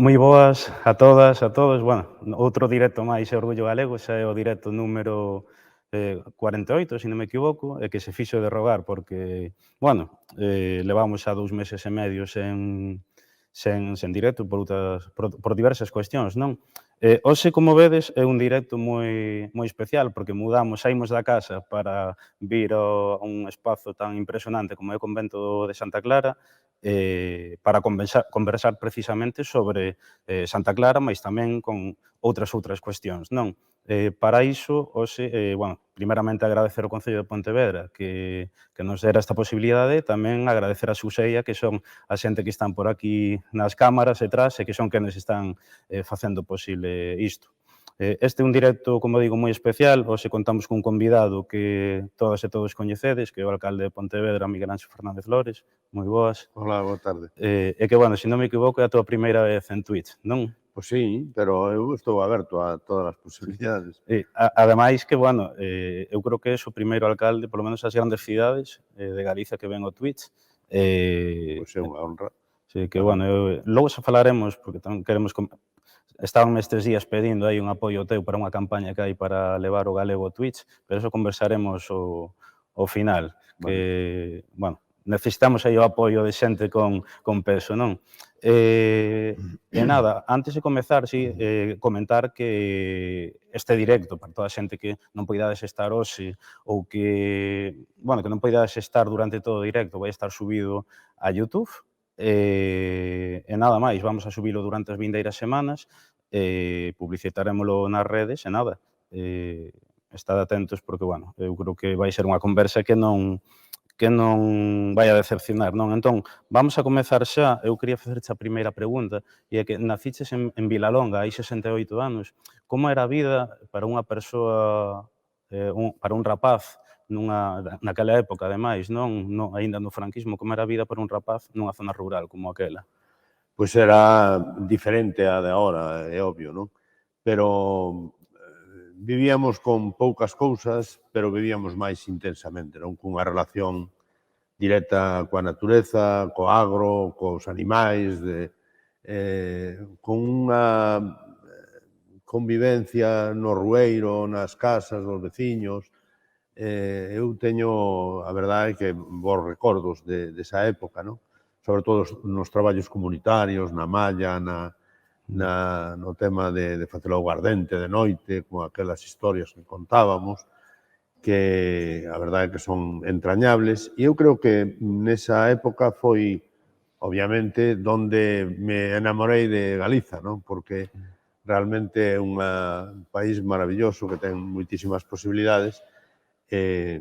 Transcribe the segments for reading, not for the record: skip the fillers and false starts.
Moi boas a todas, a todos. Bueno, outro directo máis é Orgullo Galego, xa é o directo número 48, se non me equivoco, e que se fixo de rogar porque, bueno, levamos xa 2 meses e medio sen directo por diversas cuestións, non? Hoxe, como vedes, é un directo moi especial porque saímos da casa para vir a un espazo tan impresionante como é o convento de Santa Clara, para conversar precisamente sobre Santa Clara, mais tamén con outras cuestións, non? Para iso, hoxe, bueno, primeramente agradecer ao Concello de Pontevedra que nos dera esta posibilidade, tamén agradecer a Xuseia, que son a xente que están por aquí nas cámaras e tras, e que son quenes están facendo posible isto. Este é un directo, como digo, moi especial. Hoxe contamos cun convidado que todas e todos coñecedes, que é o alcalde de Pontevedra, Miguel Anxo Fernández Lores. Moi boas. Hola, boa tarde. E que, bueno, se non me equivoco, é a túa primeira vez en Twitch, non? Pois sí, pero eu estou aberto a todas as posibilidades. Ademais que, bueno, eu creo que é o primeiro alcalde, polo menos as grandes cidades de Galicia, que ven o Twitch. Pois é unha honra. Sí, que, bueno, logo xa falaremos, porque tamén queremos... Estaban estes días pedindo aí un apoio teu para unha campaña que hai para levar o galego ao Twitch, pero eso conversaremos ao final, que, bueno, necesitamos aí o apoio de xente con peso, non? E nada, antes de comezar, comentar que este directo, para toda a xente que non poidades estar hoxe ou que, bueno, que non poidades estar durante todo o directo, vai estar subido a YouTube. E nada máis, vamos a subilo durante as vindeiras semanas, publicitarémolo nas redes e nada, estad atentos porque, bueno, eu creo que vai ser unha conversa que non vai a decepcionar, non? Entón, vamos a comezar xa. Eu quería facerche a primeira pregunta, e é que naciches en Vilalonga hai 68 anos. Como era a vida para unha persoa, para un rapaz, naquela época, ademais, non? Aínda no franquismo, como era a vida para un rapaz nunha zona rural como aquela? Pois era diferente a de agora, é obvio, non? Pero vivíamos con poucas cousas, pero vivíamos máis intensamente, non? Cunha relación directa coa natureza, co agro, cos animais, con unha convivencia no rueiro, nas casas dos veciños. Eu teño, a verdade, que bons recordos desa época, non? Sobre todo nos traballos comunitarios, na malla, no tema de facer o aguardente de noite, con aquelas historias que contábamos, que a verdade que son entrañables. E eu creo que nesa época foi, obviamente, donde me enamorei de Galiza, non? Porque realmente é un país maravilloso que ten moitísimas posibilidades, e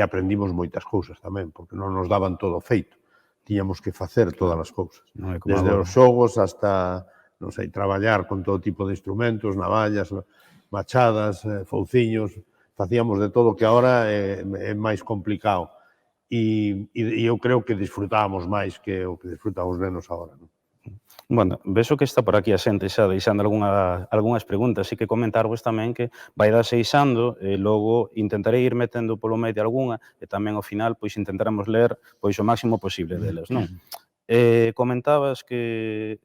aprendimos moitas cousas tamén, porque non nos daban todo feito. Tiñamos que facer todas as cousas. Desde os xogos hasta, non sei, traballar con todo tipo de instrumentos, navallas, machadas, fouciños, facíamos de todo, que agora é máis complicado. E eu creo que disfrutábamos máis que o que disfrutan os nenos agora, non? Bueno, vexo que está por aquí a xente xa deixando algunhas preguntas, así que comentarvos tamén que vai seixando e logo intentarei ir metendo polo medio algunha e tamén ao final pois intentaremos ler pois o máximo posible deles, non? Comentabas que,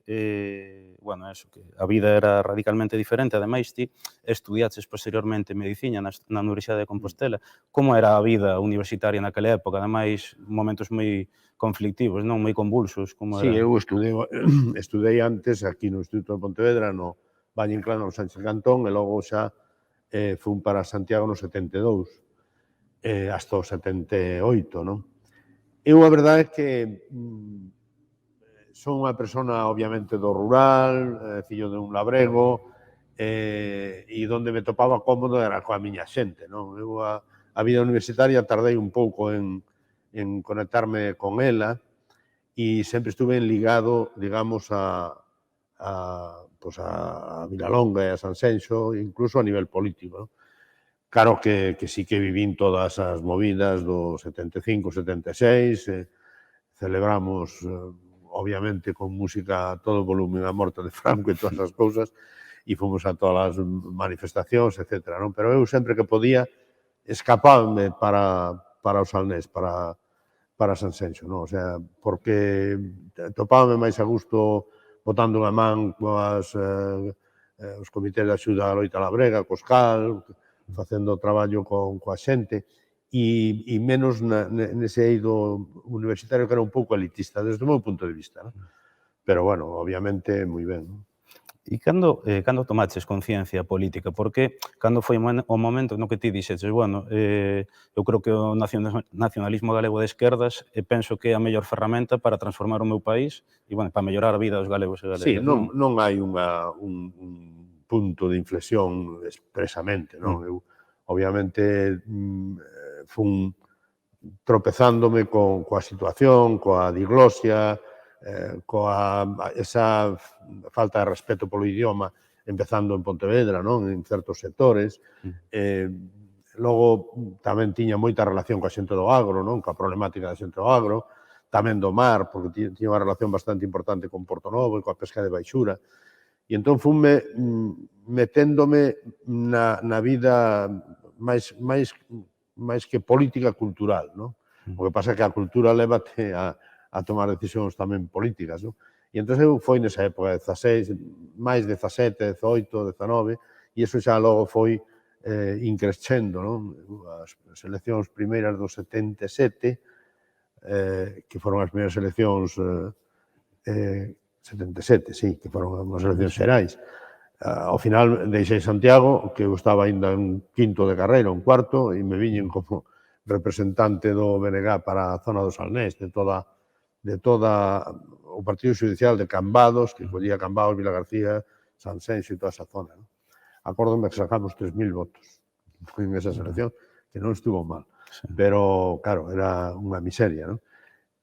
bueno, eso, que a vida era radicalmente diferente. Ademais, ti estudiaches posteriormente medicina na Universidade de Compostela. Como era a vida universitaria naquela época? Ademais, momentos moi conflictivos, non? Moi convulsos. Sí, eu estudei antes aquí no Instituto de Pontevedra, no Valle Inclán, no Sánchez Cantón, e logo xa fun para Santiago no 72, hasta o 78, non? Eu a verdade é que son unha persona, obviamente, do rural, fillo de un labrego, e onde me topaba cómodo era coa miña xente, non? Eu a vida universitaria tardei un pouco en conectarme con ela, e sempre estuve ligado, digamos, a Vilalonga e a Sanxenxo, incluso a nivel político, non? Claro que sí que vivín todas as movidas do 75, 76, celebramos, obviamente, con música a todo volumen a morte de Franco e todas as cousas, e fomos a todas as manifestacións, etc. Pero eu sempre que podía escapábame para o Salnés, para Sanxenxo, non? O sea, porque topábame máis a gusto botando unha man os comités de axuda á loita labrega, cos CAL, facendo traballo coa xente, e menos nese eido universitario que era un pouco elitista, desde o meu punto de vista. Non? Pero, bueno, obviamente, moi ben. Non? E cando tomaches conciencia política? Porque cando foi o momento no que ti dixeches, bueno, eu creo que o nacionalismo galego de esquerdas penso que é a mellor ferramenta para transformar o meu país e, bueno, para mellorar a vida dos galegos e Sí, galegas, non? non hai un punto de inflexión expresamente, non? Eu, obviamente, fun tropezándome coa situación, coa diglosia, coa esa falta de respeto polo idioma, empezando en Pontevedra, non? En certos sectores. Logo, tamén tiña moita relación coa xente do agro, non? Coa problemática da xente do agro, tamén do mar, porque tiña unha relación bastante importante con Portonovo e coa pesca de baixura. E entón funme meténdome na vida máis que política cultural, non? O que pasa é que a cultura lévate a tomar decisións tamén políticas, non? E entón eu foi nesa época, 16, máis 17, 18, 19, e iso xa logo foi increscendo, non? As eleccións primeiras do 77, que foron as primeiras eleccións 77, sí, que foron as eleccións xerais. Ao final deixei Santiago, que eu estaba ainda en quinto de carreira, un cuarto, e me viñen como representante do BNG para a zona do Salnés, de toda o partido judicial de Cambados, que collía Cambados, Vila García, Sanxenxo e toda esa zona. Non? Acórdome que sacamos 3.000 votos en esa selección, que non estuvo mal. Sí. Pero, claro, era unha miseria, non?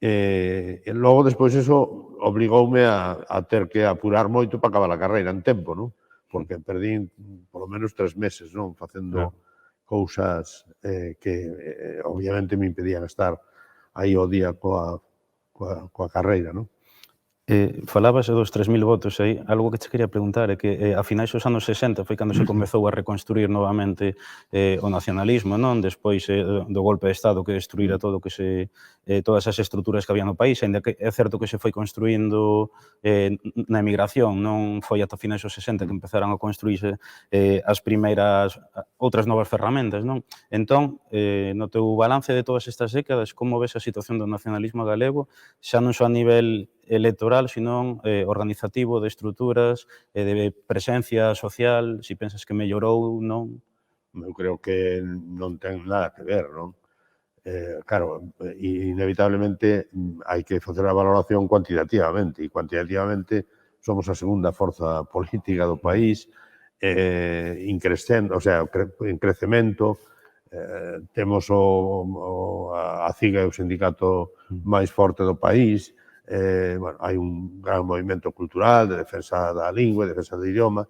E logo, despois, eso obligoume a ter que apurar moito para acabar a carreira en tempo, non? Porque perdín polo menos 3 meses, non? Facendo cousas que obviamente me impedían estar aí o día coa carreira, non? Falabas dos 3.000 votos aí, algo que che quería preguntar é que a finais dos anos 60 foi cando se comezou a reconstruir novamente o nacionalismo, non? Despois do golpe de Estado que destruíra todo que todas as estruturas que había no país, ainda que é certo que se foi construindo na emigración, non foi ata finais dos 60 que empezaron a construírse as primeiras, outras novas ferramentas, non? Entón, no teu balance de todas estas décadas, como ves a situación do nacionalismo galego, xa non só a nivel electoral, sino organizativo, de estruturas, de presencia social, si pensas que mellorou, non? Eu creo que non ten nada que ver, non? Claro, inevitablemente hai que facer a valoración cuantitativamente, e cuantitativamente somos a segunda forza política do país, increcendo, o sea, en crecemento, temos a CIGA, o sindicato máis forte do país, bueno, hai un gran movimento cultural de defensa da lingua, de defensa do idioma,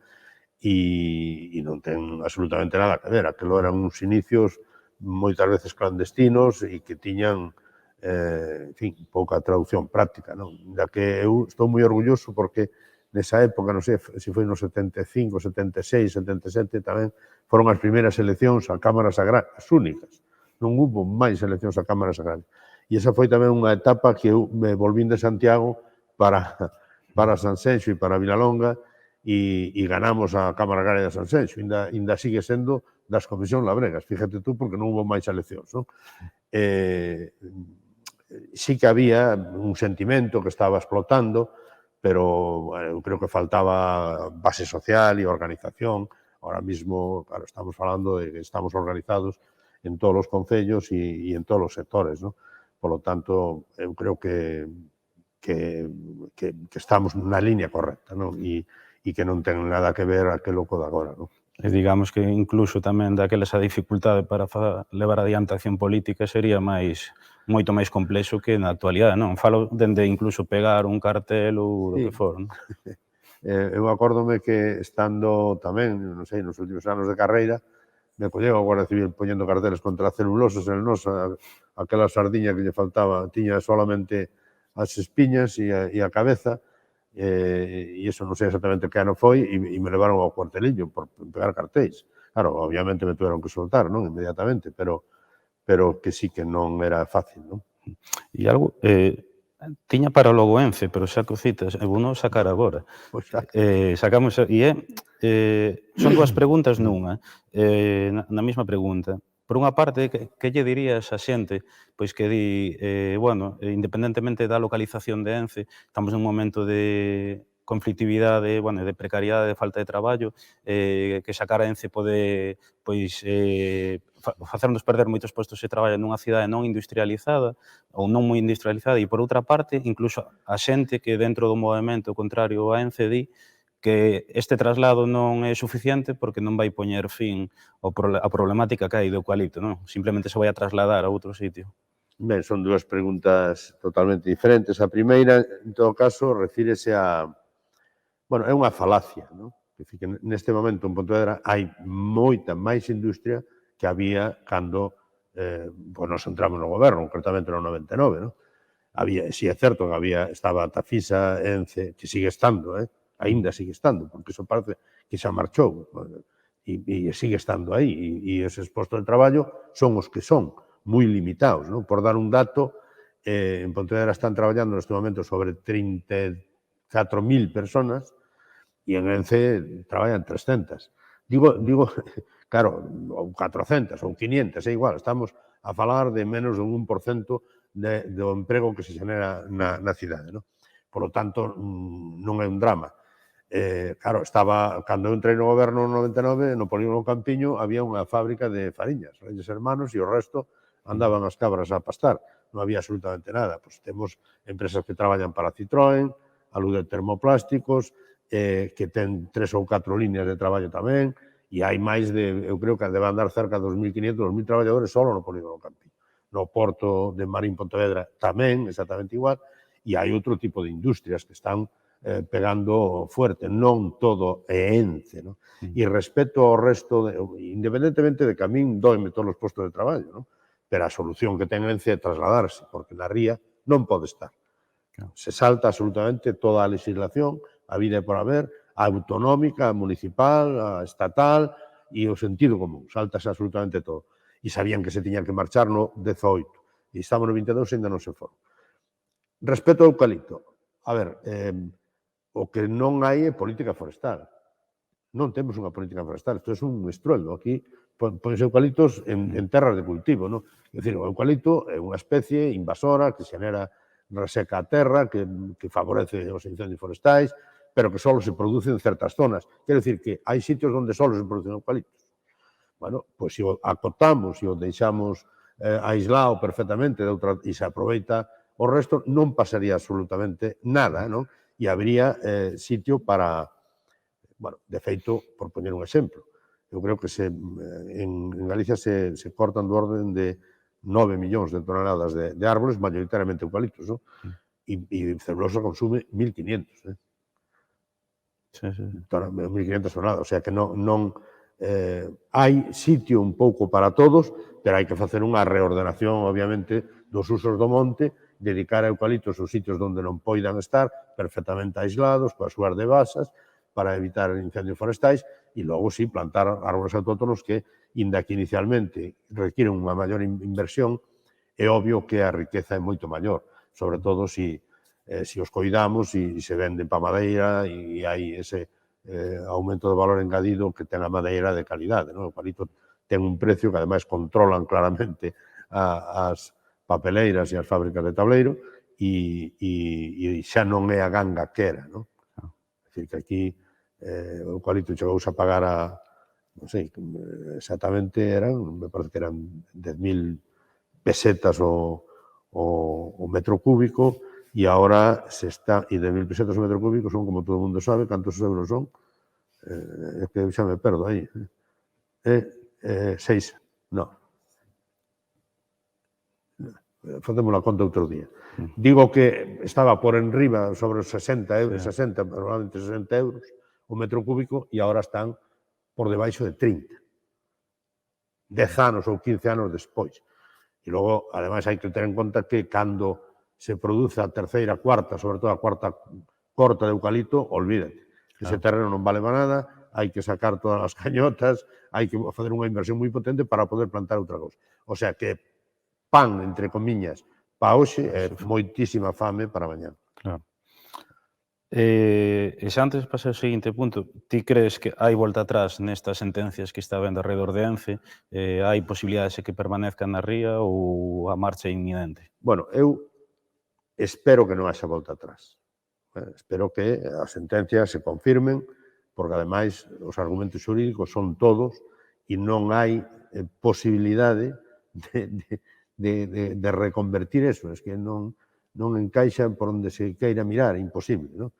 e non ten absolutamente nada que ver. Aquilo eran uns inicios moitas veces clandestinos e que tiñan, en fin, pouca traducción práctica, non? Da que eu estou moi orgulloso porque nesa época, non sei se foi no 75, 76, 77, tamén foron as primeiras eleccións a cámaras agrarias, únicas. Non hubo máis eleccións a cámaras agrarias. E esa foi tamén unha etapa que eu me volvín de Santiago para Sanxenxo e para Vilalonga e ganamos a Cámara Agraria de Sanxenxo. Ainda sigue sendo das comisións labregas, fíjate tú, porque non hubo máis eleccións. Non? Sí que había un sentimento que estaba explotando, pero eu creo que faltaba base social e organización. Ahora mismo, claro, estamos falando de que estamos organizados en todos os concellos e en todos os sectores, non? Por lo tanto, eu creo que estamos na línea correcta, non? E que non ten nada que ver aquilo co de agora, non? E digamos que incluso tamén daquela esa dificultade para levar adiante a acción política sería moito máis complexo que na actualidade, non? Falo dende incluso pegar un cartel ou do que for, non? Eu acórdome que estando tamén, non sei, nos últimos anos de carreira, me colleu a Guardia Civil poñendo carteles contra celulosos en nosa, aquela sardiña que lle faltaba, tiña solamente as espiñas e a cabeza, e iso non sei exactamente que ano foi, e me levaron ao cuartelillo por pegar cartéis. Claro, obviamente me tuveron que soltar, non? Inmediatamente, pero que sí que non era fácil, non? E algo, Tiña para logo Ence, pero xa que o citas, vou non sacar agora. Pois xa. Sacamos, son dúas preguntas nunha, na mesma pregunta. Por unha parte, que lle dirías a xente pois que di, bueno, independentemente da localización de Ence, estamos nun momento de conflictividade, bueno, de precariedade, de falta de traballo, que sacar a Ence pode, pois, facernos perder moitos postos de traballo nunha cidade non industrializada ou non moi industrializada, e por outra parte, incluso a xente que dentro do movemento contrario a Ence di que este traslado non é suficiente porque non vai poñer fin a problemática que hai do eucalipto, non? Simplemente se vai a trasladar a outro sitio. Ben, son dúas preguntas totalmente diferentes. A primeira, en todo caso, refírese a... Bueno, é unha falacia, non? É dicir, que neste momento en Pontevedra hai moita máis industria que había cando pois nos entramos no goberno, concretamente no 99, non? Había, si é certo que estaba Tafisa, Ence, que sigue estando, aínda sigue estando, porque iso parece que xa marchou, e sigue estando aí, e eses postos de traballo son os que son, moi limitados, non? Por dar un dato, en Pontevedra están traballando neste momento sobre 34.000 personas, e en Ence traballan 300. Digo, claro, ou 400, ou 500, é igual, estamos a falar de menos dun 1% do emprego que se xenera na cidade, non? Por lo tanto, non é un drama. Claro, cando eu entrei no goberno no 99, no Polígono Campiño, había unha fábrica de fariñas, Reyes Hermanos, e o resto andaban as cabras a pastar. Non había absolutamente nada. Pois temos empresas que traballan para Citroën, Alude Termoplásticos, que ten 3 ou 4 líneas de traballo tamén, e hai máis de, eu creo que debe andar cerca de 2.500, 2.000 traballadores só no Polígono Campiño. No Porto de Marín Pontevedra tamén, exactamente igual, e hai outro tipo de industrias que están pegando fuerte, non todo é Ence, non? E respecto ao resto, independentemente de que a min doime todos os postos de traballo, non? Pero a solución que ten Ence é trasladarse, porque na ría non pode estar. Se salta absolutamente toda a legislación, a vida é por haber, a autonómica, a municipal, a estatal e o sentido común. Saltase absolutamente todo. E sabían que se tiñan que marchar no 18. E estamos no 22 e ainda non se foron. Respecto ao eucalipto, a ver, o que non hai é política forestal. Non temos unha política forestal. Isto é un estruendo. Aquí ponse eucaliptos en terras de cultivo, non? É dicir, o eucalipto é unha especie invasora que xenera reseca a terra, que favorece os incendios forestais, pero que só se produce en certas zonas. Quero dicir que hai sitios onde só se producen eucaliptos. Bueno, pois se o acotamos e o deixamos aislado perfectamente e se aproveita o resto, non pasaría absolutamente nada, non? E habría sitio para, bueno, de feito, por poñer un exemplo, eu creo que en Galicia se cortan do orden de 9 millóns de toneladas de árboles, maioritariamente eucaliptos, non? E celulosa consume 1.500, Sí. 1.500 toneladas, o sea que non hai sitio un pouco para todos, pero hai que facer unha reordenación, obviamente, dos usos do monte, dedicar a eucaliptos os sitios onde non poidan estar, perfectamente aislados, coas súas devasas, para evitar incendios forestais, e logo, sí, plantar árboles autóctonos que, inda que inicialmente requiren unha maior inversión, é obvio que a riqueza é moito maior, sobre todo se os coidamos e se venden para madeira e hai ese aumento de valor engadido que ten a madeira de calidade. O eucalipto ten un precio que ademais controlan claramente as papeleiras e as fábricas de tableiro e xa non é a ganga que era. É dicir, que aquí o eucalipto chegouse a pagar a, non sei, exactamente me parece que eran 10.000 pesetas o metro cúbico, e agora se está, e 10.000 pesetas o metro cúbico son, como todo o mundo sabe, cantos euros son, é que xa me perdo aí, 6, non, facemos a conta outro día. Digo que estaba por enriba sobre os 60 euros, 60, probablemente 60 euros o metro cúbico, e agora están por debaixo de 30. 10 anos ou 15 anos despois. E logo, ademais, hai que ter en conta que cando se produce a terceira, cuarta, sobre todo a cuarta corta de eucalipto, olvídate. Ese terreno non vale para nada, hai que sacar todas as cañotas, hai que facer unha inversión moi potente para poder plantar outra cousa. O sea que pan, entre comiñas, para hoxe e moitísima fame para mañá. Claro. E xa antes de pasar ao seguinte punto, ti crees que hai volta atrás nestas sentencias que está vendo alrededor de Ence? Hai posibilidades de que permanezcan na ría ou a marcha é inminente? Bueno, eu espero que non haxa volta atrás. Espero que as sentencias se confirmen, porque ademais os argumentos xurídicos son todos e non hai posibilidade de reconvertir eso. Es que non encaixa por onde se queira mirar, imposible, non?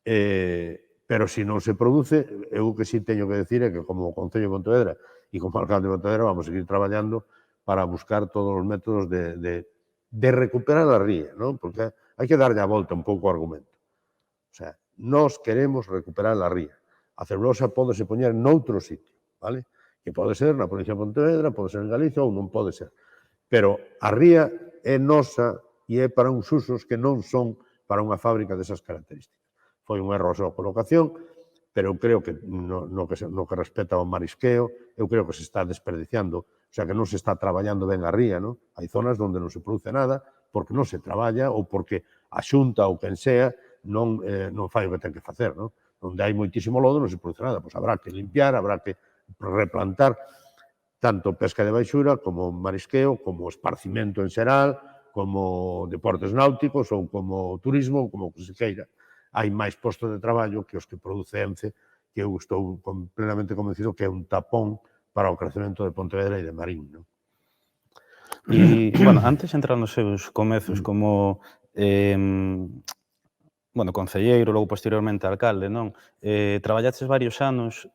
Pero se non se produce, eu que sí teño que decir é que como Concello de Pontevedra e como alcalde de Pontevedra vamos a seguir traballando para buscar todos os métodos de recuperar a ría, non? Porque hai que darlle a volta un pouco ao argumento. O sea, nós queremos recuperar a ría. A celulosa pódese poñer noutro sitio, vale? Que pode ser na provincia de Pontevedra, pode ser en Galicia ou non pode ser. Pero a ría é nosa e é para uns usos que non son para unha fábrica desas características. Foi un erro a súa colocación, pero eu creo que no que respecta ao marisqueo, eu creo que se está desperdiciando, o sea, que non se está traballando ben a ría, non? Hai zonas onde non se produce nada porque non se traballa ou porque a Xunta ou quen sea non fai o que ten que facer, non? Onde hai moitísimo lodo non se produce nada, pois habrá que limpiar, habrá que replantar tanto pesca de baixura como marisqueo, como esparcimento en xeral, como deportes náuticos ou como turismo, ou como que se queira. Hai máis postos de traballo que os que produce Ence, que eu estou plenamente convencido que é un tapón para o crecemento de Pontevedra e de Marín, non? E, bueno, antes de entrar nos seus comezos como bueno, concelleiro, logo posteriormente alcalde, non? Traballaches varios anos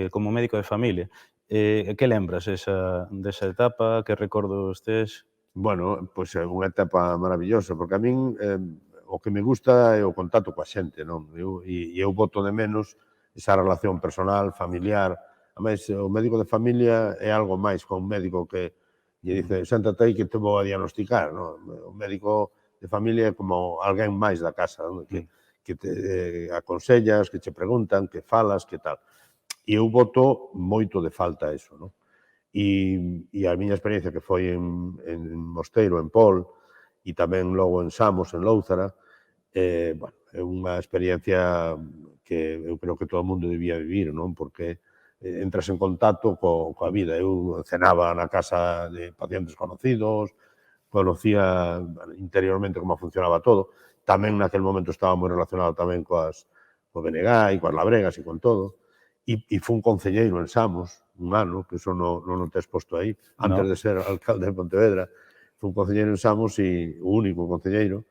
como médico de familia. Que lembras desa etapa? Que recordos tes? Bueno, pois é unha etapa maravillosa, porque a min o que me gusta é o contacto coa xente, non? Eu boto de menos esa relación personal, familiar. Ademais, o médico de familia é algo máis que un médico que lle dice, séntate aí que te vou a diagnosticar, non? O médico de familia é como alguén máis da casa, non? Que te aconsellas, que che preguntan, que falas, que tal. E eu boto moito de falta eso, non? E a miña experiencia que foi en Mosteiro, en Pol, e tamén logo en Samos, en Lóuzara, bueno, é unha experiencia que eu creo que todo o mundo debía vivir, non? Porque entras en contacto coa vida. Eu cenaba na casa de pacientes conocidos, conocía interiormente como funcionaba todo. Tamén naquel momento estaba moi relacionado tamén co BNG e coas labregas e con todo. E fui un concelleiro en Samos, un ano, que eso non o tes posto aí, antes de ser alcalde de Pontevedra. Fui un concelleiro en Samos e o único concelleiro.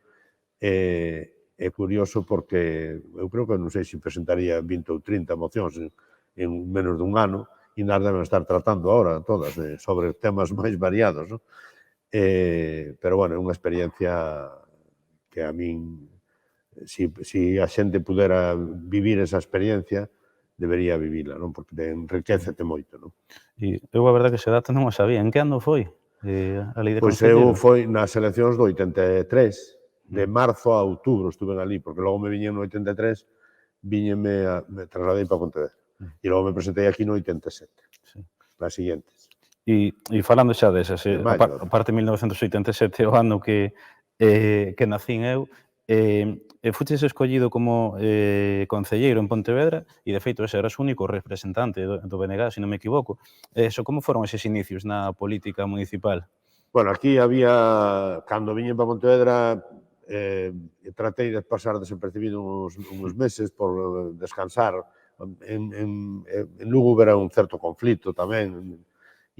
É curioso porque eu creo que non sei se presentaría 20 ou 30 mocións en menos dun ano e nas deben estar tratando ahora todas sobre temas máis variados, non? Pero, bueno, é unha experiencia que a min, se a xente pudera vivir esa experiencia, debería vivila, non? Porque enriquecete moito, non? E eu a verdade que ese dato non o sabía. En que ano foi a lei de Pois eu concelleiro? foi nas eleccións do 83, de marzo a outubro estuve ali, porque logo me viñen no 83, me trasladei para Pontevedra. E logo me presentei aquí no 87, nas siguientes. E falando xa desas, a parte de 1987 o ano que nacín eu, fuches escollido como concelleiro en Pontevedra e, de feito, ese eras o único representante do BNG, se non me equivoco. Como foron eses inicios na política municipal? Bueno, aquí había, cando viñen para Pontevedra, tratei de pasar desapercibido uns meses por descansar. En Lugo era un certo conflito tamén,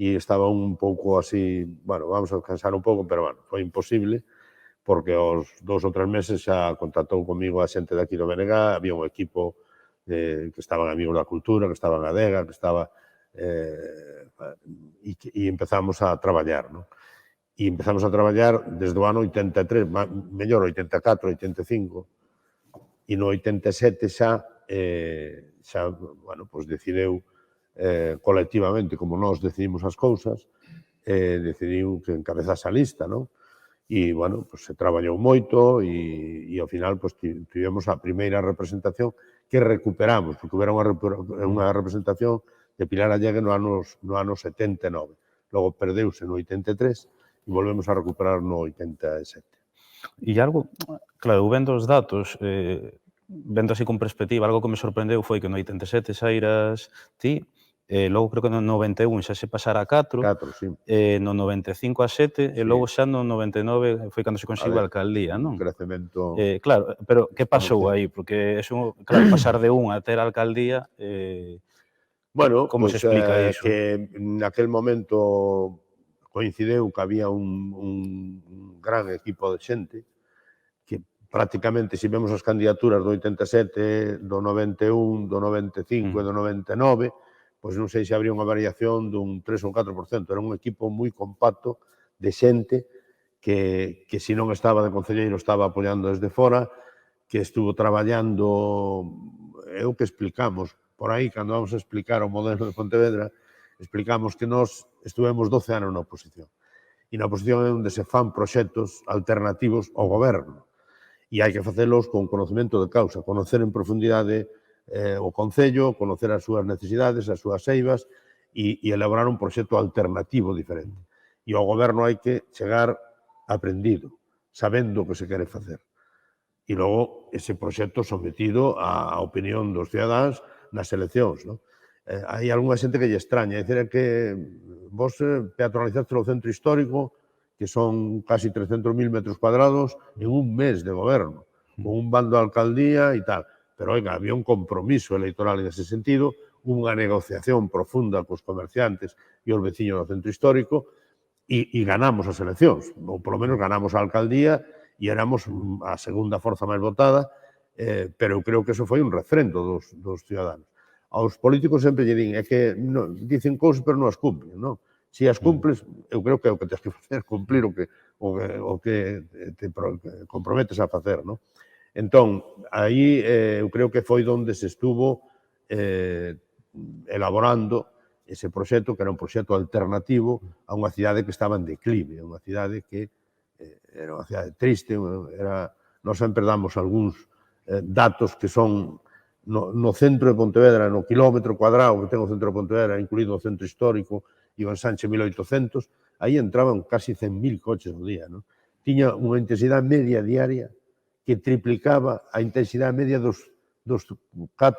e estaba un pouco así, bueno, vamos a descansar un pouco, pero, bueno, foi imposible, porque aos 2 ou 3 meses xa contactou comigo a xente de aquí do BNG, había un equipo que estaban amigos da cultura, que estaban a adega, que estaba... e empezamos a traballar, non? E empezamos a traballar desde o ano 83, mellor 84, 85, e no 87 xa, bueno, pois decidiu colectivamente, como nós decidimos as cousas, decidiu que encabezase a lista, non? E, bueno, pois se traballou moito e ao final pois tivemos a primeira representación que recuperamos, porque era unha representación de Pilar Allegue no ano 79. Logo perdeuse no 83 e volvemos a recuperar no 87. E algo, claro, vendo os datos, vendo así con perspectiva, algo que me sorprendeu foi que no 87 sairas ti, logo creo que no 91 xa se pasara a 4, 4, sí. no 95 a 7, e Sí. logo xa no 99 foi cando se conseguiu a alcaldía, Un non? crecemento Claro, pero que pasou exponencial. aí? Porque eso, claro, pasar de 1 a ter a alcaldía, Bueno, como se pois explica iso? que naquel momento coincideu que había un gran equipo de xente que prácticamente, se vemos as candidaturas do 87, do 91, do 95 e do 99, pois non sei se habría unha variación dun 3 ou 4%. Era un equipo moi compacto de xente que se non estaba de concelleiro estaba apoiando desde fora, que estuvo traballando, é o que explicamos, por aí, cando vamos a explicar o modelo de Pontevedra, explicamos que nós estuvemos 12 anos na oposición. E na oposición é onde se fan proxectos alternativos ao goberno. E hai que facelos con conocemento de causa, conocer en profundidade o Concello, conocer as súas necesidades, as súas eivas e elaborar un proxecto alternativo diferente. E ao goberno hai que chegar aprendido, sabendo o que se quere facer. E logo ese proxecto sometido á opinión dos cidadáns nas eleccións. Non? Hai algunha xente que lle extraña, é dicir, é que vos peatonalizaste o centro histórico, que son casi 300.000 metros cuadrados, en un mes de goberno, con un bando de alcaldía e tal. Pero, oiga, había un compromiso electoral en ese sentido, unha negociación profunda cos comerciantes e os veciños do centro histórico, e ganamos as eleccións, ou polo menos ganamos a alcaldía, e éramos a segunda forza máis votada, pero eu creo que eso foi un refrendo dos ciudadanos. Aos políticos sempre lle din, é que dicen cousas pero non as cumplen, non? Se as cumples, eu creo que é o que tens que facer, cumplir o que te comprometes a facer, non? Entón, aí eu creo que foi onde se estuvo elaborando ese proxecto, que era un proxecto alternativo a unha cidade que estaba en declive, unha cidade que era unha cidade triste, nós sempre damos algúns datos que son no centro de Pontevedra, no kilómetro cuadrado que ten o centro de Pontevedra, incluído o centro histórico, Iván Sánchez 1800, aí entraban casi 100.000 coches ao día. Non? Tiña unha intensidade media diaria que triplicaba a intensidade media dos 4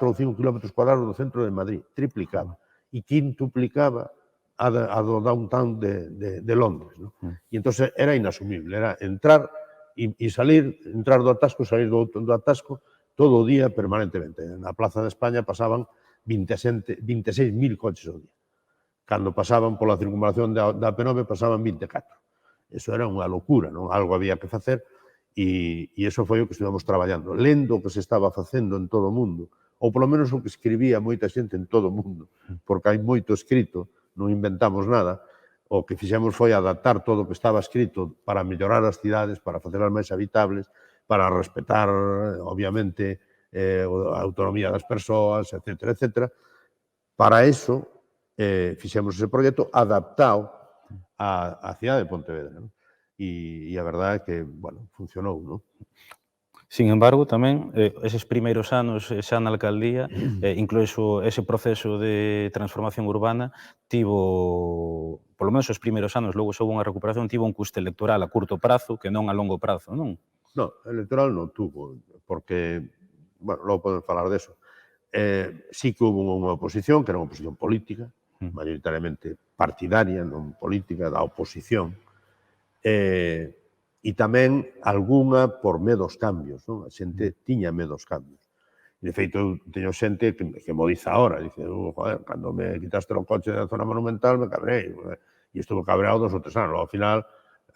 ou 5 kilómetros cuadrados do centro de Madrid, triplicaba, e quintuplicaba a do downtown de Londres. ¿No? E entón era inasumible, era entrar e salir, entrar do atasco, salir do atasco, todo o día permanentemente. Na Plaza de España pasaban 26.000 coches ao día. Cando pasaban pola circunvalación da AP9 pasaban 24. Eso era unha locura, non? Algo había que facer e iso foi o que estivemos traballando, lendo o que se estaba facendo en todo o mundo, ou polo menos o que escribía moita xente en todo o mundo, porque hai moito escrito, non inventamos nada, o que fixemos foi adaptar todo o que estaba escrito para mellorar as cidades, para facelas máis habitables, para respetar, obviamente, a autonomía das persoas, etc. etc. Para eso, fixemos ese proxecto adaptado á cidade de Pontevedra. Non? E a verdade é que, bueno, funcionou, non? Sin embargo, tamén, eses primeiros anos xa na alcaldía, incluso ese proceso de transformación urbana tivo, polo menos os primeiros anos, logo houve unha recuperación, tivo un custe electoral a curto prazo que non a longo prazo, non? Non, electoral non tuvo, porque, bueno, logo podemos falar deso. Sí que hubo unha oposición, que era unha oposición política, mayoritariamente partidaria, non política, da oposición, e tamén algunha por medo aos cambios, non? A xente tiña medo aos cambios. E, de feito, eu teño xente que mo dice ahora, dice, joder, cando me quitaste o coche da zona monumental me cabrei, e estuve cabreado 2 ou 3 anos. Ao final,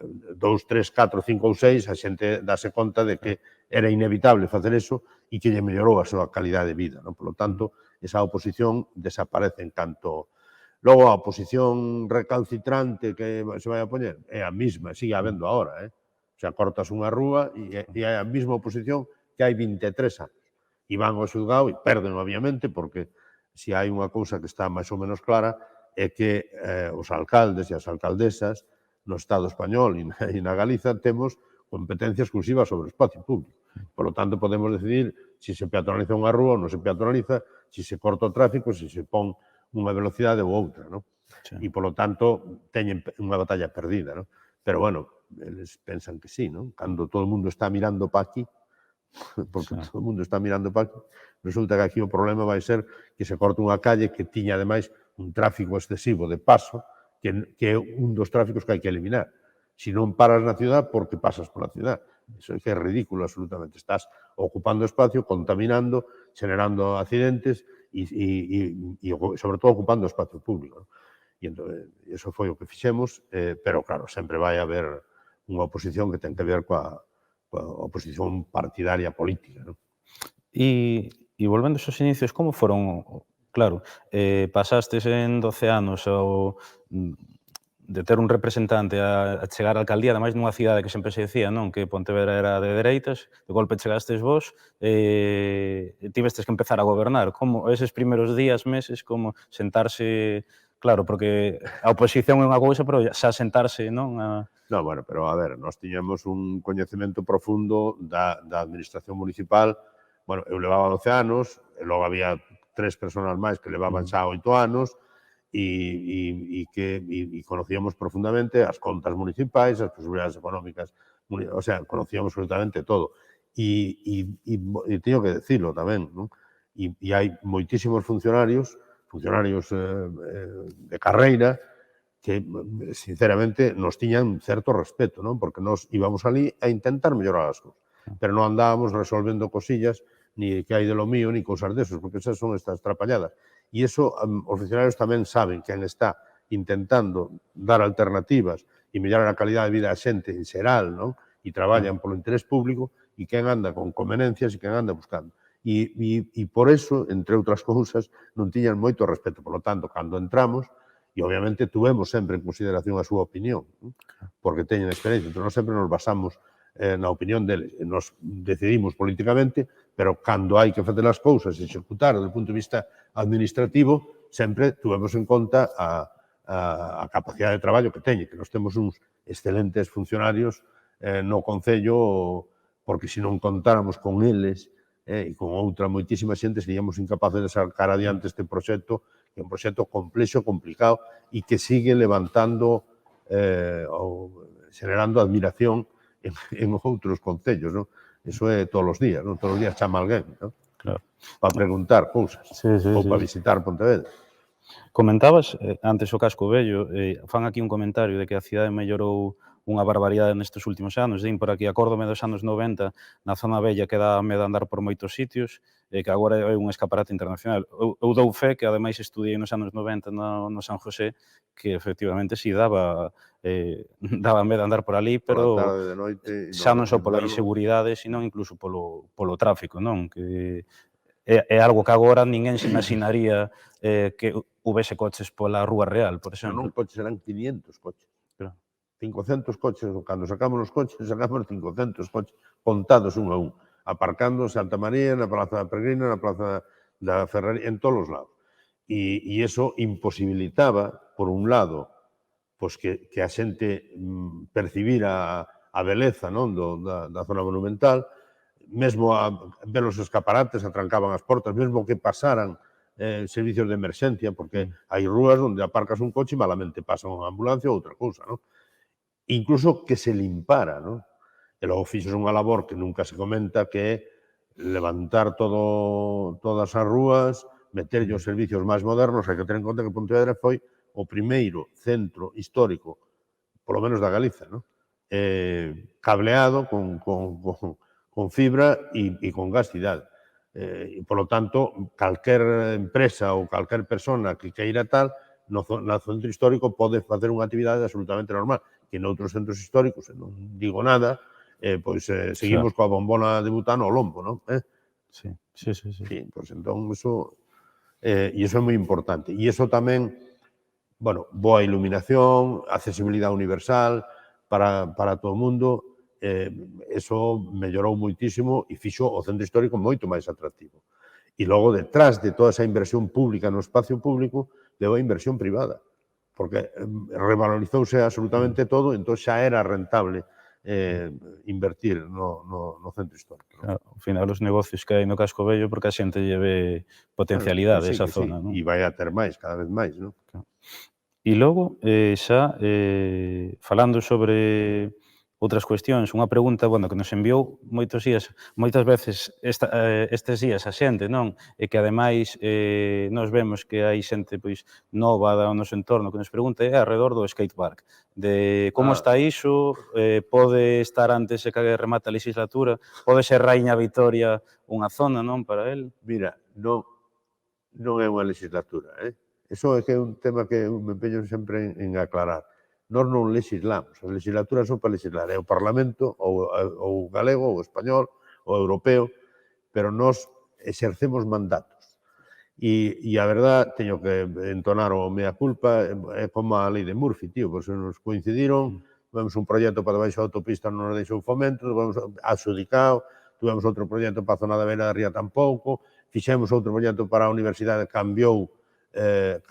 2, 3, 4, 5 ou 6, a xente dase conta de que era inevitable facer eso e que lle mellorou a súa calidade de vida. Non? Por lo tanto, esa oposición desaparece en canto. Logo, a oposición recalcitrante que se vai a poñer é a mesma, sigue habendo ahora. O sea, cortas unha rúa e é a mesma oposición que hai 23 anos. E van ao xulgado e perden, obviamente, porque se hai unha cousa que está máis ou menos clara é que os alcaldes e as alcaldesas no Estado español e na Galiza temos competencia exclusiva sobre o espacio público. Por lo tanto, podemos decidir se se peatonaliza unha rúa ou non se peatonaliza, se se corta o tráfico, se se pon unha velocidade ou outra. Non? Sí. E, por lo tanto, teñen unha batalla perdida. Non? pero, bueno, eles pensan que sí, non? Cando todo o mundo está mirando pa aquí, porque todo o mundo está mirando pa aquí, resulta que aquí o problema vai ser que se corta unha calle que tiña, ademais, un tráfico excesivo de paso, que é un dos tráficos que hai que eliminar. Si non paras na ciudad, porque pasas pola ciudad. Iso é que é ridículo, absolutamente. Estás ocupando espacio, contaminando, generando accidentes e sobre todo, ocupando espacio público. E entón, iso foi o que fixemos, pero, claro, sempre vai haber unha oposición que ten que ver coa oposición partidaria política, non? E volvendo aos inicios, como foron, claro, pasastes en 12 anos de ter un representante a chegar á alcaldía, ademais nunha cidade que sempre se decía, non, que Pontevedra era de dereitas, de golpe chegastes vos, tivestes que empezar a gobernar. Como eses primeiros días, meses, como sentarse, claro, porque a oposición é unha cousa, pero xa sentarse, non, No, bueno, pero a ver, nós tiñamos un coñecemento profundo da administración municipal. Bueno, eu levaba 12 anos, e logo había 3 persoas máis que levaban xa 8 anos, e conocíamos profundamente as contas municipais, as posibilidades económicas, o sea, conocíamos absolutamente todo. E teño que decirlo tamén, non? E hai moitísimos funcionarios de carreira, que, sinceramente, nos tiñan certo respeto, non? Porque nos íbamos ali a intentar mellorar as cousas. Pero non andábamos resolvendo cosillas, ni que hai de lo mío, ni cousas desos, porque esas son estas trapalladas. E iso, os funcionarios tamén saben quen está intentando dar alternativas e mellorar a calidad de vida a xente en xeral, non? E traballan polo interés público, e quen anda con convenencias e quen anda buscando. E por eso, entre outras cousas, non tiñan moito respeto. Por lo tanto, cando entramos, e obviamente tuvemos sempre en consideración a súa opinión, porque teñen experiencia. Entón, nós sempre nos basamos na opinión deles. Nos decidimos políticamente, pero cando hai que facer as cousas e executar desde o punto de vista administrativo, sempre tuvemos en conta a capacidade de traballo que teñen, que nós temos uns excelentes funcionarios no Concello, porque se non contáramos con eles e con outra moitísima xente, seríamos incapaces de sacar adiante este proxecto, que é un proxecto complexo, complicado, e que sigue levantando, generando admiración en outros concellos, non? Iso é todos os días, non? Todos os días chama alguén, non? claro, Para preguntar cousas, ou para sí. visitar Pontevedra. Comentabas antes o Casco Vello, fan aquí un comentario de que a cidade mellorou unha barbaridade nestes últimos anos. Din por aquí, acórdome dos anos 90, na zona vella que dá medo andar por moitos sitios, que agora é un escaparate internacional. Eu dou fe que, ademais, estudiei nos anos 90 no San José, que efectivamente si daba medo andar por ali, pero Pola tarde, de noite, xa non só pola inseguridade, sino incluso polo tráfico, non? Que é algo que agora ninguén se imaginaría que houbese coches pola Rúa Real, por exemplo. Non, coches, eran 500 coches. Claro. 500 coches, cando sacamos os coches, sacamos 500 coches, contados un a un, aparcando en Santa María, na Praza da Peregrina, na Praza da Ferrería, en todos os lados. E iso imposibilitaba, por un lado, pois que a xente percibira a beleza, non, da zona monumental, mesmo a ver os escaparates, atrancaban as portas, mesmo que pasaran servicios de emerxencia, porque hai rúas onde aparcas un coche e malamente pasa unha ambulancia ou outra cousa, non? Incluso que se limpara, non? E logo fixos unha labor que nunca se comenta, que é levantar todas as rúas, meterlle os servicios máis modernos. Hai que ter en conta que Pontevedra foi o primeiro centro histórico, polo menos da Galiza, non? Cableado con fibra e con gas cidade. E, polo tanto, calquer empresa ou calquer persona que queira tal, no centro histórico pode facer unha actividade absolutamente normal, que noutros centros históricos, non digo nada, pois seguimos coa bombona de butano ao lombo, non? Sí. Sí, pois entón, iso é moi importante. E iso tamén, bueno, boa iluminación, accesibilidade universal para todo o mundo, eso mellorou moitísimo e fixo o centro histórico moito máis atractivo. E logo, detrás de toda esa inversión pública no espacio público, deu a inversión privada, porque revalorizouse absolutamente todo, entón xa era rentable invertir no centro histórico. Claro, ao final, os negocios que hai no Casco Vello, porque a xente lle ve potencialidade esa zona, non? E vai a ter máis, cada vez máis, non? E logo, xa, falando sobre outras cuestións, unha pregunta, bueno, que nos enviou moitas veces estes días a xente, non? E que ademais nos vemos que hai xente pois nova do noso entorno que nos pregunta é arredor do skatepark, de como Ah, está iso, pode estar antes de que remate a legislatura, pode ser Raíña Vitoria unha zona, non, para el? mira, non é unha legislatura, Eso é que é un tema que eu me empeño sempre en aclarar. Nós non legislamos, as legislaturas son para legislar, é o Parlamento, ou galego, ou español, ou europeo, pero nós exercemos mandatos. E a verdad, teño que entonar o mea culpa, é como a lei de Murphy, tío, pois nos coincidiron, tivemos un proxecto para debaixo da autopista, non nos deixou Fomento, tivemos adxudicado, tivemos outro proxecto para a zona da Beira da Ría tampouco, fixemos outro proxecto para a universidade, cambiou en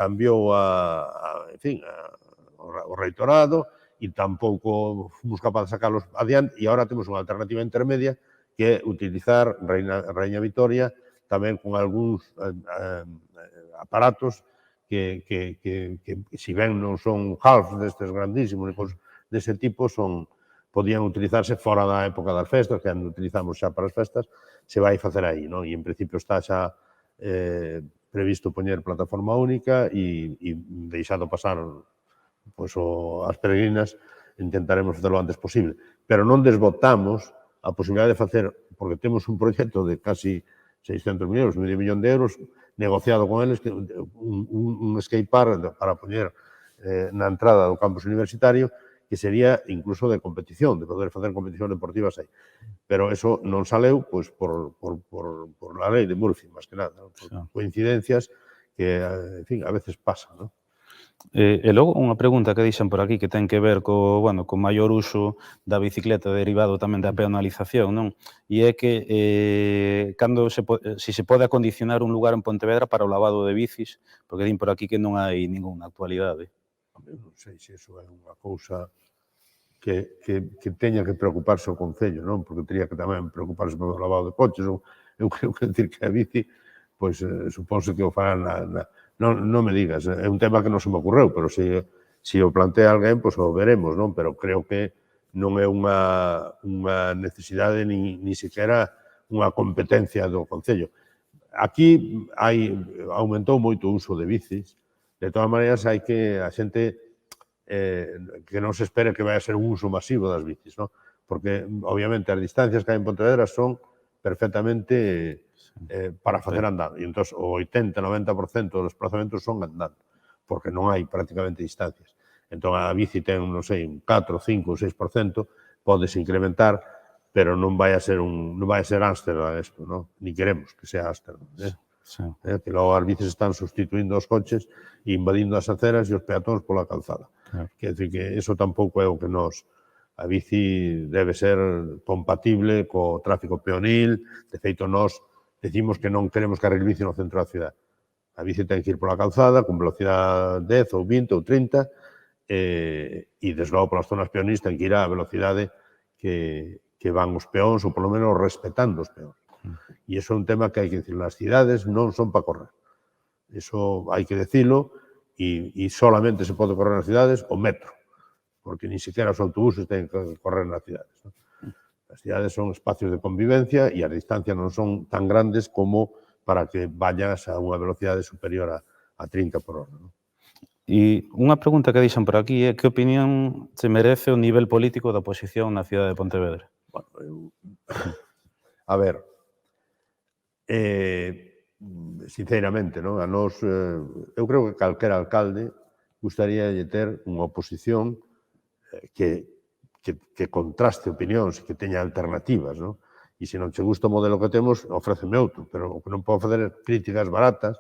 fin, o reitorado, e tampouco fomos capaces de sacarlos adiante, e agora temos unha alternativa intermedia, que é utilizar Raíña Vitoria tamén con algúns aparatos que si ben non son half destes grandísimos, dese tipo, podían utilizarse fora da época das festas, que utilizamos xa para as festas, se vai facer aí, non? E en principio está xa previsto poñer plataforma única e deixado pasar pois, as peregrinas, intentaremos facelo o antes posible. Pero non desbotamos a posibilidade de facer, porque temos un proxecto de casi 600.000 euros, medio millón de euros, negociado con eles, un skatepark para poñer na entrada do campus universitario, que sería incluso de competición, de poder facer competición deportivas aí. Pero eso non saleu pois, por a lei de Murphy, máis que nada, por coincidencias que, en fin, a veces pasan, non? E logo unha pregunta que deixan por aquí que ten que ver co maior uso da bicicleta derivado tamén da peonalización, non? E é que cando se pode acondicionar un lugar en Pontevedra para o lavado de bicis, porque din por aquí que non hai ningún na actualidade. Eu non sei se iso é unha cousa que teña que preocuparse o Concello, non? Porque teria que tamén preocuparse polo lavado de coches. Eu creo que decir que a bici, pois supónse que o farán non me digas, é un tema que non se me ocorreu, pero se o plantea alguén, pois o veremos, non? Pero creo que non é unha necesidade ni sequera unha competencia do Concello. Aquí aumentou moito o uso de bicis, de todas maneiras hai que a xente que non se espere que vai a ser un uso masivo das bicis, non? Porque, obviamente, as distancias que hai en Pontevedra son perfectamente para facer andando. E entón, o 80-90% dos desplazamentos son andando, porque non hai prácticamente distancias. Entón, a bici ten, non sei, un 4, 5 ou 6%, podes incrementar, pero non vai a ser Ámsterdam isto, non? Ni queremos que sea Ámsterdam, que logo as bicis están sustituindo os coches e invadindo as aceras e os peatóns pola calzada. Quer dizer que eso tampouco é o que a bici debe ser compatible co tráfico peonil. De feito, nós decimos que non queremos carril bici no centro da cidade. A bici ten que ir pola calzada con velocidade 10 ou 20 ou 30 e desde logo polas zonas peonis ten que ir á velocidade que van os peóns ou polo menos respetando os peóns. E iso é un tema que hai que dicir. As cidades non son para correr. Iso hai que decilo e solamente se pode correr nas cidades o metro, porque ni sequera os autobuses ten que correr nas cidades. As cidades son espacios de convivencia e as distancias non son tan grandes como para que vayas a unha velocidade superior a 30 por hora. E unha pregunta que deixan por aquí é que opinión se merece o nivel político da oposición na cidade de Pontevedra? Bueno, a ver, sinceramente, non? A nós, eu creo que calquera alcalde gustaría ter unha oposición que contraste opinións, que teña alternativas, non? E se non che gusta o modelo que temos, ofréceme outro, pero o que non podo facer é críticas baratas,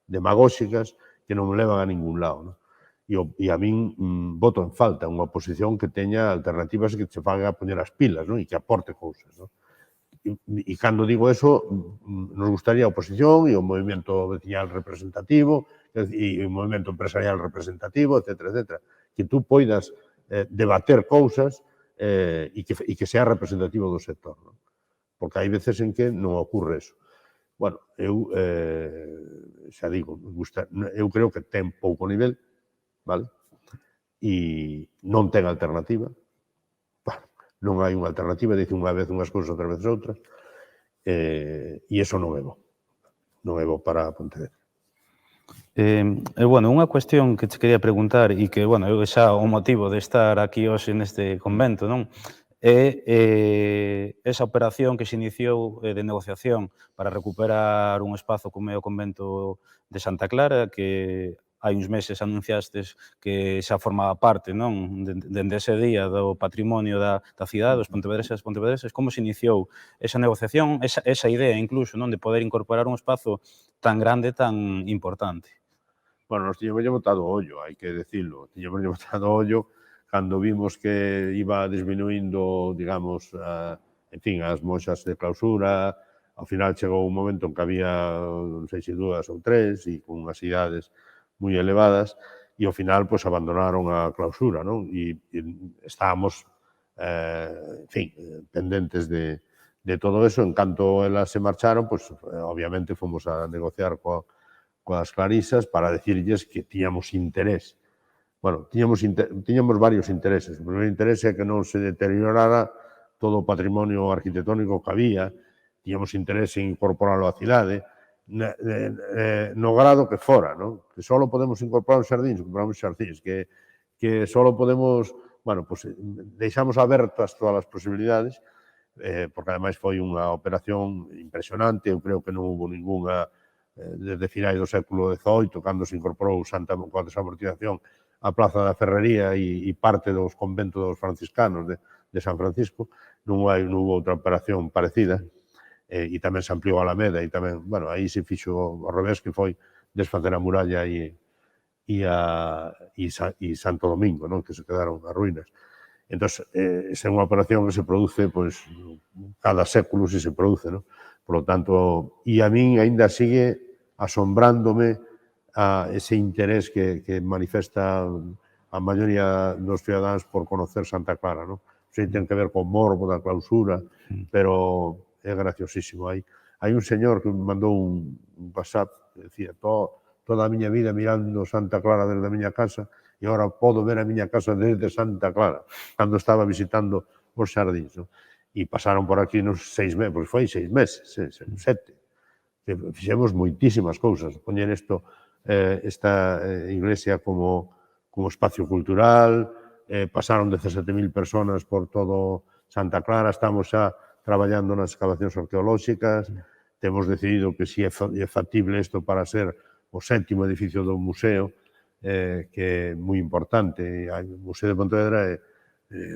demagóxicas, que non me levan a ningún lado, non? E a min voto en falta unha oposición que teña alternativas e que che faga poñer as pilas, non? E que aporte cousas, non? E cando digo eso, nos gustaría a oposición e o movimento veciñal representativo e o movimento empresarial representativo, etc. Que tú poidas debater cousas e que sea representativo do sector, non? Porque hai veces en que non ocorre eso. Bueno, eu xa digo, eu creo que ten pouco nivel, vale? E non ten alternativa. Bueno, non hai unha alternativa, dice unha vez unhas cousas, outra vez outras, e iso non é bo. Non é bo para Pontevedra. Bueno, unha cuestión que che quería preguntar e que, bueno, é xa o motivo de estar aquí hoxe neste convento, non? É esa operación que se iniciou de negociación para recuperar un espazo como é o convento de Santa Clara, que hai uns meses anunciastes que xa formaba parte, non? Dende ese día do patrimonio da cidade, dos pontevedreses e das pontevedresas, como se iniciou esa negociación, esa idea incluso, non? De poder incorporar un espazo tan grande, tan importante. Bueno, nos tiñamos botado o ollo, hai que decirlo. Tiñamos botado o ollo cando vimos que iba disminuindo, digamos, en fin, as moxas de clausura. Ao final chegou un momento en que había, non sei se 2 ou 3, e con unhas idades moi elevadas, e ao final, pois, abandonaron a clausura, non? E estábamos, en fin, pendentes de todo eso. En canto elas se marcharon, pois, obviamente, fomos a negociar coas clarisas para decirlles que tiñamos interés. Bueno, tiñamos varios intereses. O primeiro interese é que non se deteriorara todo o patrimonio arquitectónico que había. Tiñamos interese en incorporarlo á cidade, no grado que fora, non? Que só podemos incorporar os xardíns, incorporamos os xardíns, que só podemos, bueno, pues, deixamos abertas todas as posibilidades, porque ademais foi unha operación impresionante. Eu creo que non hubo ninguna desde finais do século XVIII, cando se incorporou coa desamortización a Praza da Ferrería e parte dos conventos dos franciscanos de San Francisco. Non hubo outra operación parecida, e tamén se ampliou a Alameda, e tamén, bueno, aí se fixo ao revés, que foi desfacer a muralla e Santo Domingo, non? Que se quedaron as ruínas. Entón, esa é unha operación que se produce, pois, cada século se produce, non? Por lo tanto, e a min ainda sigue asombrándome ese interés que manifesta a maioría dos cidadáns por conocer Santa Clara, non? Se ten que ver con morbo da clausura, pero é graciosísimo. Hai un señor que me mandou un WhatsApp que decía: toda a miña vida mirando Santa Clara desde a miña casa, e agora podo ver a miña casa desde Santa Clara, cando estaba visitando os xardíns, non? E pasaron por aquí nos 6 meses, pois foi 6 meses, 7. Fixemos moitísimas cousas. Poñer esta iglesia como espacio cultural, pasaron 17.000 personas por todo Santa Clara, estamos xa traballando nas excavacións arqueolóxicas, temos decidido que si é factible isto para ser o 7º edificio do museo, que é moi importante. O Museo de Pontevedra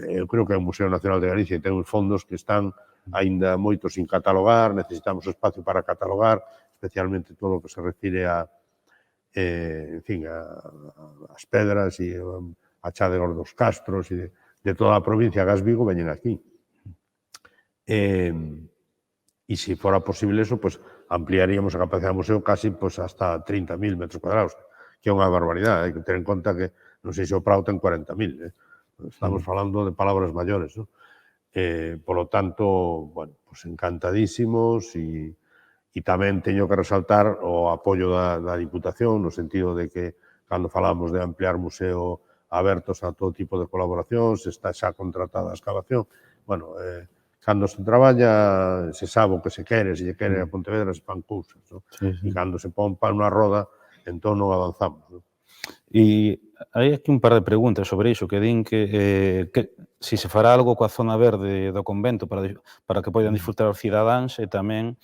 eu creo que é o Museo Nacional de Galicia, e ten uns fondos que están aínda moitos sin catalogar. Necesitamos espacio para catalogar, especialmente todo o que se refire en fin, as pedras e a chádegos dos castros e de toda a provincia Gas Vigo veñen aquí. E se fora posible eso, pues ampliaríamos a capacidade do museo casi hasta 30.000 metros cuadrados, que é unha barbaridade. Hai que ter en conta que, non sei se o Prado ten 40.000, estamos falando de palabras maiores, non? Por lo tanto, bueno, pues encantadísimos, e tamén teño que resaltar o apoio da Diputación, no sentido de que, cando falamos de ampliar museo, abertos a todo tipo de colaboracións, está xa contratada a excavación. Bueno, cando se traballa, se sabe o que se quere, se lle quere a Pontevedra, se fan cousas, non? E cando se pon pan na roda, entón non avanzamos, non? E hai aquí un par de preguntas sobre iso, que din que se fará algo coa zona verde do convento para que poidan disfrutar os cidadáns, e tamén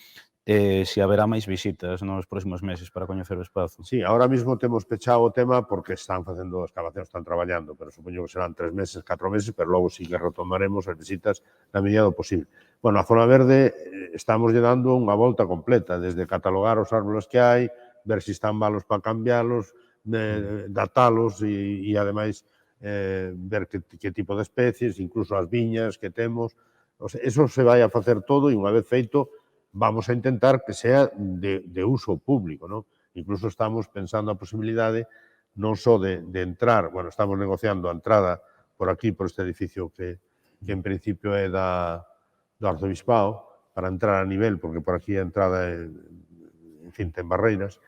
se haberá máis visitas nos próximos meses para coñecer o espazo. Sí, ahora mismo temos pechado o tema porque están facendo excavacións, están traballando, pero supoño que serán 3 meses, 4 meses, pero logo sí que retomaremos as visitas na medida do posible. Bueno, a zona verde estamos lle dando unha volta completa, desde catalogar os árboles que hai, ver se están malos para cambialos, datalos e ademais ver que tipo de especies, incluso as viñas que temos. O sea, eso se vai a facer todo, e unha vez feito vamos a intentar que sea de uso público, non? Incluso estamos pensando a posibilidade non só de entrar, bueno, estamos negociando a entrada por aquí, por este edificio que en principio é do Arzobispado, para entrar a nivel, porque por aquí a entrada, en fin, ten barreiras,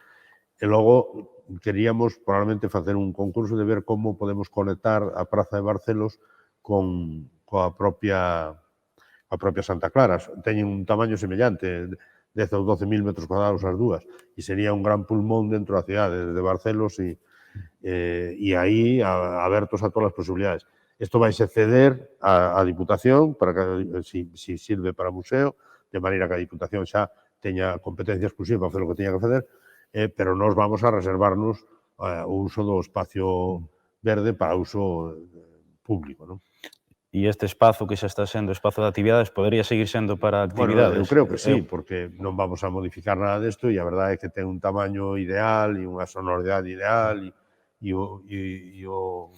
e logo queríamos probablemente facer un concurso de ver como podemos conectar a Praza de Barcelos coa propia Santa Clara. Teñen un tamaño semellante, 10 ou 12.000 metros cuadrados as dúas, e sería un gran pulmón dentro da cidade, desde Barcelos e aí abertos a todas as posibilidades. Isto vai se ceder á Diputación para que si sirve para museo, de maneira que a Diputación xa teña competencia exclusiva para facer o que teña que facer, pero nós vamos a reservarnos o uso do espacio verde para uso público, non? E este espazo que xa está sendo espazo de actividades podería seguir sendo para Bueno, eu actividades? creo que sí, porque non vamos a modificar nada desto e a verdade é que ten un tamaño ideal e unha sonoridade ideal e o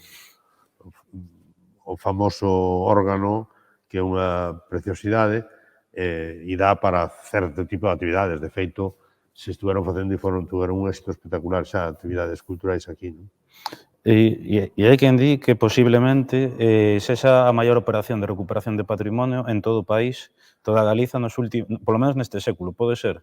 famoso órgano que é unha preciosidade e dá para certo tipo de actividades. De feito, se estuveron facendo e tiveron un éxito espectacular xa actividades culturais aquí, non? E hai quen di que posiblemente sexa a maior operación de recuperación de patrimonio en todo o país, toda Galiza, polo menos neste século, pode ser?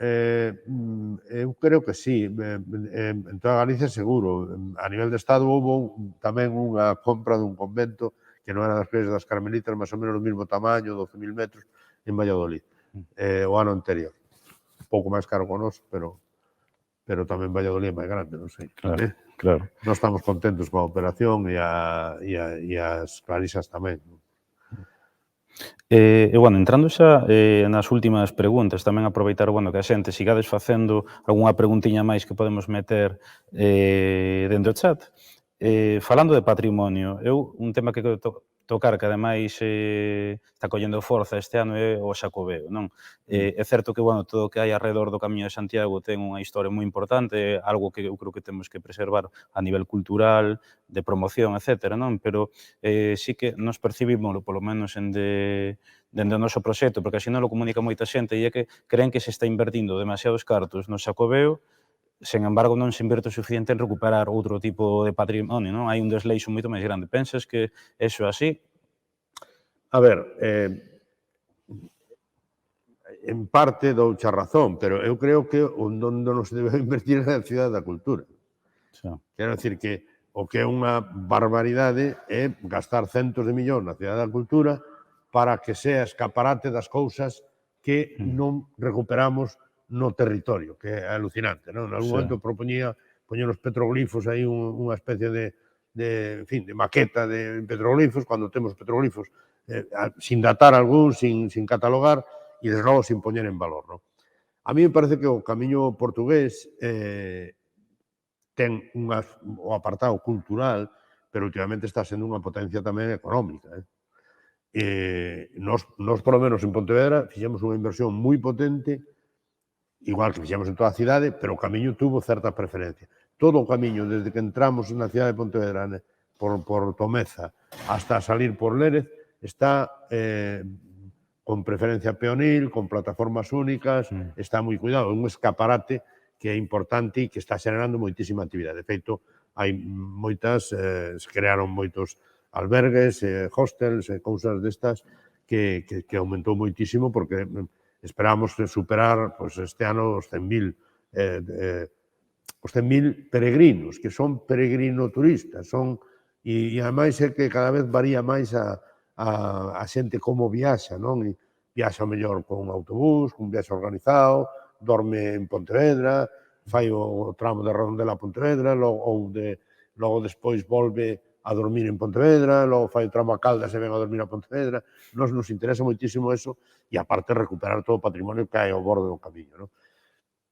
Eu creo que sí, en toda Galicia seguro. A nivel de Estado houve tamén unha compra dun convento que non era das Clares das Carmelitas, máis ou menos o mesmo tamaño, 12.000 metros, en Valladolid, o ano anterior. Un pouco máis caro con nós, pero tamén Valladolid é máis grande, non sei. Claro, claro. Nós estamos contentos coa operación e as Clarisas tamén. Bueno, entrando xa nas últimas preguntas, tamén aproveitar, que a xente sigades facendo algunha preguntiña máis que podemos meter dentro do chat. Falando de patrimonio, un tema que quero tocar, que ademais está collendo forza este ano, é o Xacobeo, non? É certo que, todo o que hai alrededor do Camiño de Santiago ten unha historia moi importante, algo que eu creo que temos que preservar a nivel cultural, de promoción, etcétera, non? Pero sí que nos percibímoslo, polo menos dende o noso proxecto, porque así non lo comunica moita xente, e é que creen que se está invertindo demasiados cartos no Xacobeo, sen embargo non se inverte o suficiente en recuperar outro tipo de patrimonio, non? Hai un desleixo moito máis grande. Pensas que eso é así? A ver, en parte douche a razón, pero eu creo que onde non se debe invertir é na Cidade da Cultura. Quero dicir que o que é unha barbaridade é gastar centos de millóns na Cidade da Cultura para que sea escaparate das cousas que non recuperamos no territorio, que é alucinante, non? En algún momento propoñía poñer os petroglifos aí unha especie de maqueta de petroglifos, cando temos petroglifos sin datar algún, sin catalogar, e desde logo sin poñer en valor, non? A mí me parece que o camiño portugués ten o apartado cultural, pero últimamente está sendo unha potencia tamén económica. Nos, polo menos en Pontevedra, fixemos unha inversión moi potente, igual que fixemos en toda a cidade, pero o camiño tuvo certa preferencia. Todo o camiño, desde que entramos na cidade de Pontevedra, por Tomeza, hasta salir por Lérez, está con preferencia peonil, con plataformas únicas, está moi cuidado, é un escaparate que é importante e que está xerando moitísima actividade. De feito, hai moitas, se crearon moitos albergues, hostels, cousas destas que aumentou moitísimo porque esperamos superar este ano os 100.000 peregrinos, que son peregrino-turistas, e ademais é que cada vez varía máis a xente como viaxa, non? Viaxa mellor con autobús, con viaxe organizado, dorme en Pontevedra, fai o tramo de Redondela a Pontevedra, logo despois volve a dormir en Pontevedra, logo fai o tramo a Caldas e ven a dormir a Pontevedra. Nos interesa moitísimo eso e, aparte, recuperar todo o patrimonio que hai ao borde do camiño, non?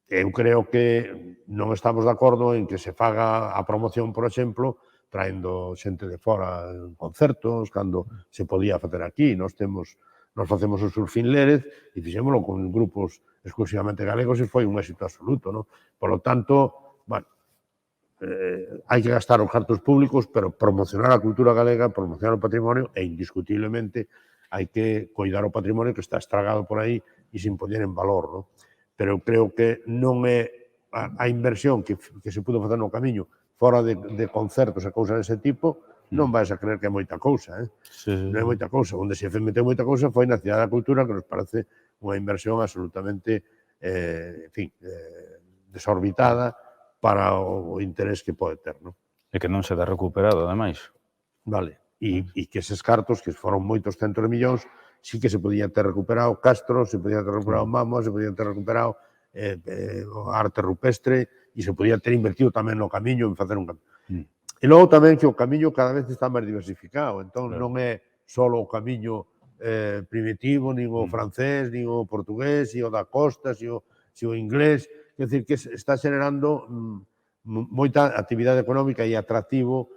Eu creo que non estamos de acordo en que se faga a promoción, por exemplo, traendo xente de fora en concertos, cando se podía facer aquí. Nos facemos o Surfing Lérez e fixémolo con grupos exclusivamente galegos e foi un éxito absoluto, non? Por lo tanto, hai que gastar os cartos públicos, pero promocionar a cultura galega, promocionar o patrimonio, e indiscutiblemente hai que coidar o patrimonio que está estragado por aí e sin poñer en valor, non? Pero eu creo que non é a inversión que se pudo facer no camiño fora de concertos e cousas dese tipo, non vais a creer que é moita cousa, non é moita cousa. Onde se meteu moita cousa foi na Cidade da Cultura, que nos parece unha inversión absolutamente desorbitada para o interés que pode ter, non? E que non se dá recuperado, ademais. Vale. E que eses cartos, que foron moitos centos de millóns, sí que se podían ter recuperado Castro, se podían ter recuperado Mamo, se podían ter recuperado o arte rupestre, e se podía ter invertido tamén no camiño, en facer un camiño. E logo tamén que o camiño cada vez está máis diversificado, entón non é só o camiño primitivo, nin o francés, nin o portugués, nin o da costa, nin o inglés, quer dizer que está generando moita actividade económica e atractivo,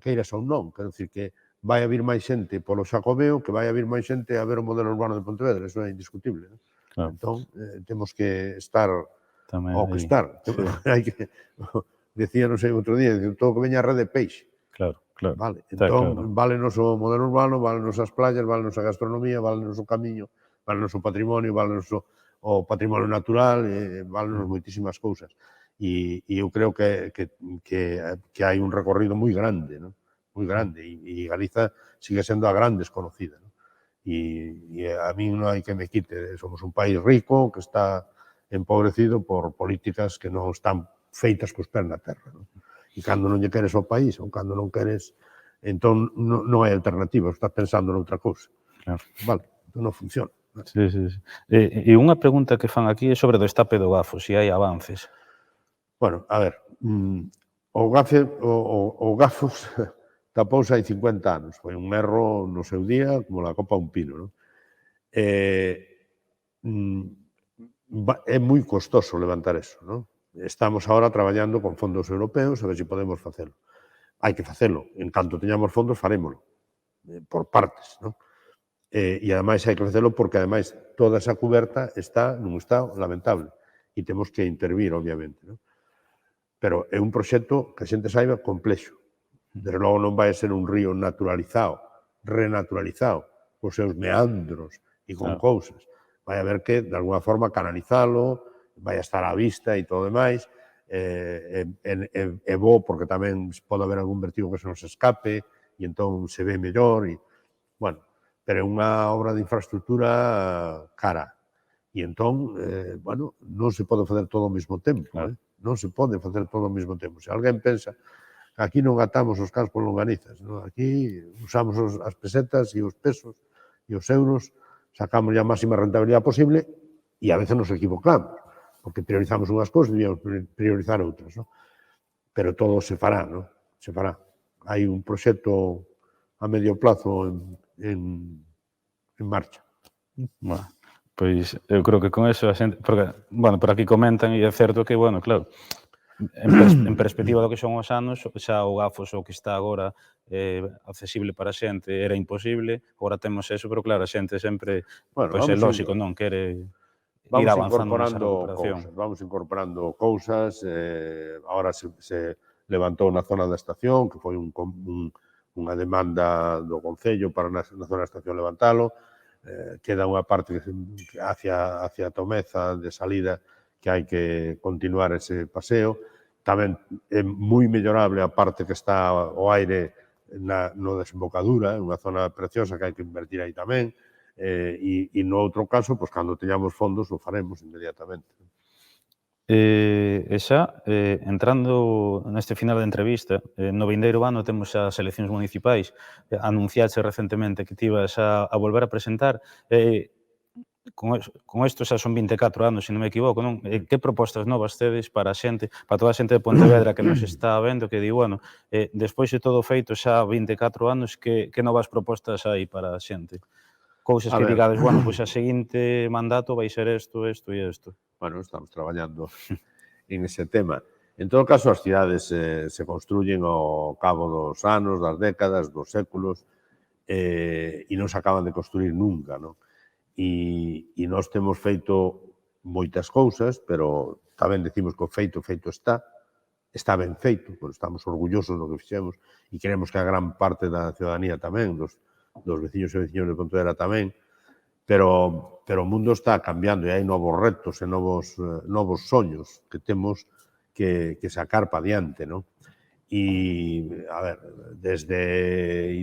queiras ou non, quer dizer que vai haber máis xente polo Xacobeo, que vai haber máis xente a ver o modelo urbano de Pontevedra, eso é indiscutible. Entón, temos que estar ao que estar. Decía, non sei, outro día, todo que veña a rede peixe. Claro, claro. Vale, entón, valenos o modelo urbano, valenos as playas, valenos a gastronomía, valenos o camiño, valenos o patrimonio, valenos o patrimonio natural, valenos moitísimas cousas. E eu creo que hai un recorrido moi grande, moi grande, e Galiza sigue sendo a gran desconocida. E a mí non hai que me quite, somos un país rico que está empobrecido por políticas que non están feitas cos pés na terra. E cando non lle queres ao país, ou cando non queres, entón non hai alternativa, estás pensando noutra cousa. Vale, entón non funciona. Sí. E unha pregunta que fan aquí é sobre o destape do Gafo, se hai avances. Bueno, a ver, o Gafos tapouse hai 50 anos, foi un erro no seu día, como la copa a un pino. É moi costoso levantar eso, non? Estamos agora traballando con fondos europeos a ver se podemos facelo. Hai que facelo. En canto teñamos fondos, farémolo. Por partes, non? E ademais hai que facelo porque ademais toda esa cuberta está nun estado lamentable e temos que intervir, obviamente, non? Pero é un proxecto que a xente saiba complexo. Desde logo non vai a ser un río naturalizado, renaturalizado, cos seus meandros e con cousas. Vai haber que, de alguna forma, canalizalo, vai a estar á vista e todo demais, é bo porque tamén pode haber algún vertigo que se nos escape e entón se ve mellor, bueno, pero é unha obra de infraestructura cara. E entón, bueno, non se pode facer todo ao mesmo tempo, non se pode facer todo ao mesmo tempo. Se alguén pensa que aquí non atamos os cans por longanizas, aquí usamos as pesetas e os pesos e os euros, sacamos a máxima rentabilidade posible e a veces nos equivocamos, porque priorizamos unhas cousas e debíamos priorizar outras, pero todo se fará, se fará. Hai un proxecto a medio plazo en marcha. Bueno, pois eu creo que con eso a xente, porque, bueno, por aquí comentan e é certo que, bueno, claro, en perspectiva do que son os anos, xa o Gafos o que está agora accesible para a xente era imposible, agora temos eso, pero claro, a xente sempre, pois é lógico, non quere ir avanzando nesa recuperación. Vamos incorporando cousas, agora se levantou na zona da estación, que foi unha demanda do Concello para na zona da estación levantalo, queda unha parte hacia Tomeza de salida que hai que continuar ese paseo. Tamén é moi mellorable a parte que está ao aire no desembocadura, unha zona preciosa que hai que invertir aí tamén, e no outro caso, cando teñamos fondos, o faremos inmediatamente. E xa, entrando neste final de entrevista, no vindeiro ano temos as eleccións municipais, anunciaxe recentemente que te ibas a volver a presentar, con isto xa son 24 anos, se non me equivoco, non? Que propostas novas tedes para a xente, para toda a xente de Pontevedra que nos está vendo, que di, bueno, despois de todo feito xa 24 anos, que novas propostas hai para a xente? Cousas que digades, bueno, pois a seguinte mandato vai ser isto, isto e isto. Bueno, estamos traballando en ese tema. En todo caso, as cidades se construyen ao cabo dos anos, das décadas, dos séculos, e non se acaban de construir nunca, non? E nós temos feito moitas cousas, pero tamén decimos que o feito está ben feito, porque estamos orgullosos do que fixemos e queremos que a gran parte da ciudadanía tamén, dos veciños e veciños de Pontevedra tamén, pero o mundo está cambiando e hai novos retos e novos soños que temos que sacar pa diante, non? E, a ver, desde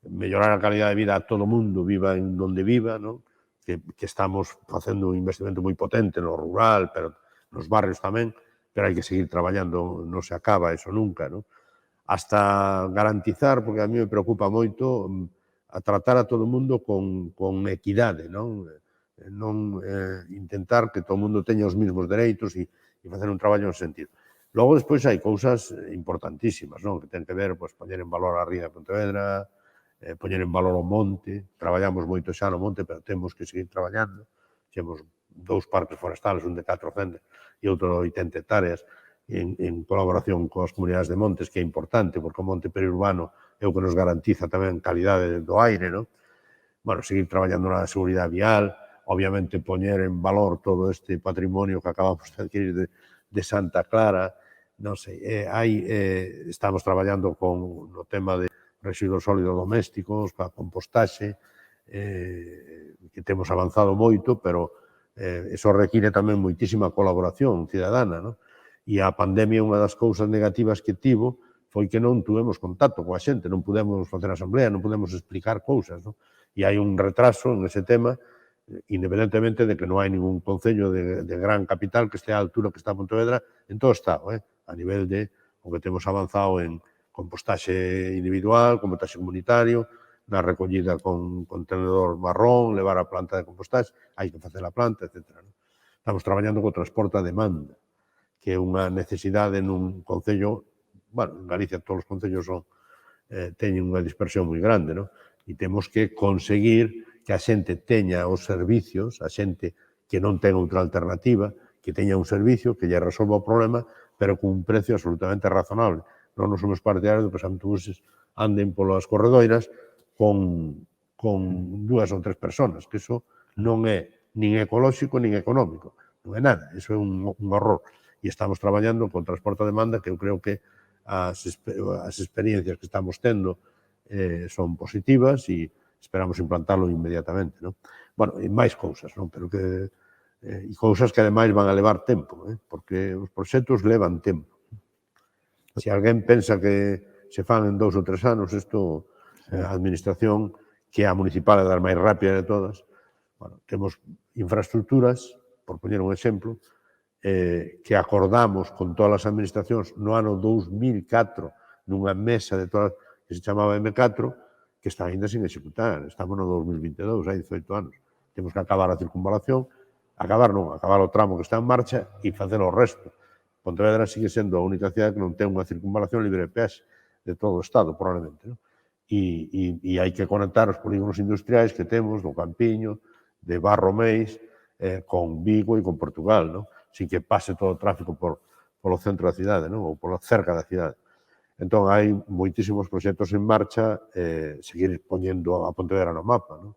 mellorar a calidad de vida a todo mundo, viva en donde viva, non? Que estamos facendo un investimento moi potente no rural, pero nos barrios tamén, pero hai que seguir traballando, non se acaba eso nunca, non? Hasta garantizar, porque a mí me preocupa moito, a tratar a todo o mundo con equidade, non? Non intentar que todo o mundo teña os mesmos dereitos e facer un traballo no sentido. Logo, despois, hai cousas importantísimas, non? Que ten que ver, pois, poñer en valor a ría de Pontevedra, poñer en valor o monte. Traballamos moito xa no monte, pero temos que seguir traballando. Temos 2 parques forestales, un de 400 e outro de 80 hectáreas, en colaboración coas comunidades de montes, que é importante, porque o monte periurbano é o que nos garantiza tamén calidade do aire, non? Bueno, seguir traballando na seguridade vial, obviamente poñer en valor todo este patrimonio que acabamos de adquirir de Santa Clara, non sei, estamos traballando no tema de residuos sólidos domésticos, coa compostaxe, que temos avanzado moito, pero eso require tamén moitísima colaboración cidadana, non? E a pandemia, unha das cousas negativas que tivo, foi que non tuvemos contacto coa xente, non pudemos facer asamblea, non pudemos explicar cousas, non? E hai un retraso en ese tema, independentemente de que non hai ningún concello de gran capital que estea á altura que está Pontevedra en todo o Estado, a nivel de o que temos avanzado en compostaxe individual, compostaxe comunitario, na recollida con contenedor marrón, levar a planta de compostaxe, hai que facer a planta, etc. Estamos traballando co transporte a demanda, que é unha necesidade nun concello, bueno, en Galicia todos os concellos teñen unha dispersión moi grande, non? E temos que conseguir que a xente teña os servicios, a xente que non ten outra alternativa, que teña un servicio que lle resolva o problema, pero cun precio absolutamente razonable. Non nos somos partidarios de que os autobuses anden polas corredoiras con 2 ou 3 persoas, que iso non é nin ecolóxico nin económico, non é nada, iso é un horror. E estamos traballando con transporte a demanda, que eu creo que as experiencias que estamos tendo son positivas e esperamos implantarlo inmediatamente, non? Bueno, e máis cousas, non? Pero que e cousas que ademais van a levar tempo, porque os proxectos levan tempo. Se alguén pensa que se fan en 2 ou 3 anos, isto, a administración, que é a municipal é das máis rápidas de todas, bueno, temos infraestructuras, por poñer un exemplo, que acordamos con todas as administracións no ano 2004 nunha mesa de todas que se chamaba M4, que está ainda sin executar. Estamos no 2022, hai 18 anos. Temos que acabar a circunvalación, acabar o tramo que está en marcha e facer o resto. Pontevedra sigue sendo a única cidade que non ten unha circunvalación libre de peaxe de todo o Estado, probablemente, non? E hai que conectar os polígonos industriais que temos do Campiño, de Barro Meis, con Vigo e con Portugal, non? Sin que pase todo o tráfico polo centro da cidade, non? Ou polo cerca da cidade. Entón, hai moitísimos proxectos en marcha, seguir poñendo a Pontevedra no mapa, non?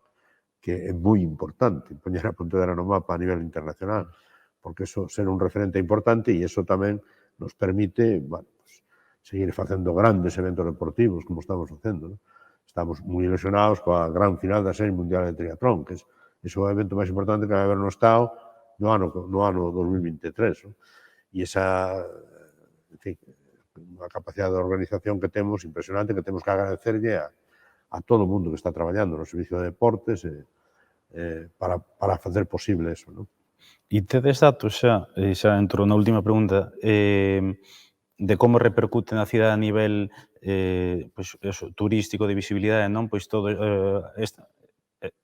Que é moi importante poñer a Pontevedra no mapa a nivel internacional, porque eso ser un referente importante e eso tamén nos permite, bueno, pues, seguir facendo grandes eventos deportivos como estamos facendo, non? Estamos moi ilusionados coa gran final da Serie Mundial de Triatlón, que é o evento máis importante que vai haber no Estado no ano 2023, non? E esa, en fin, unha capacidade de organización que temos impresionante, que temos que agradecerlle a todo o mundo que está traballando no servicio de deportes para facer posible eso, non? E tedes datos xa entro na última pregunta, de como repercute na cidade a nivel pois, eso, turístico, de visibilidade, non? Pois todo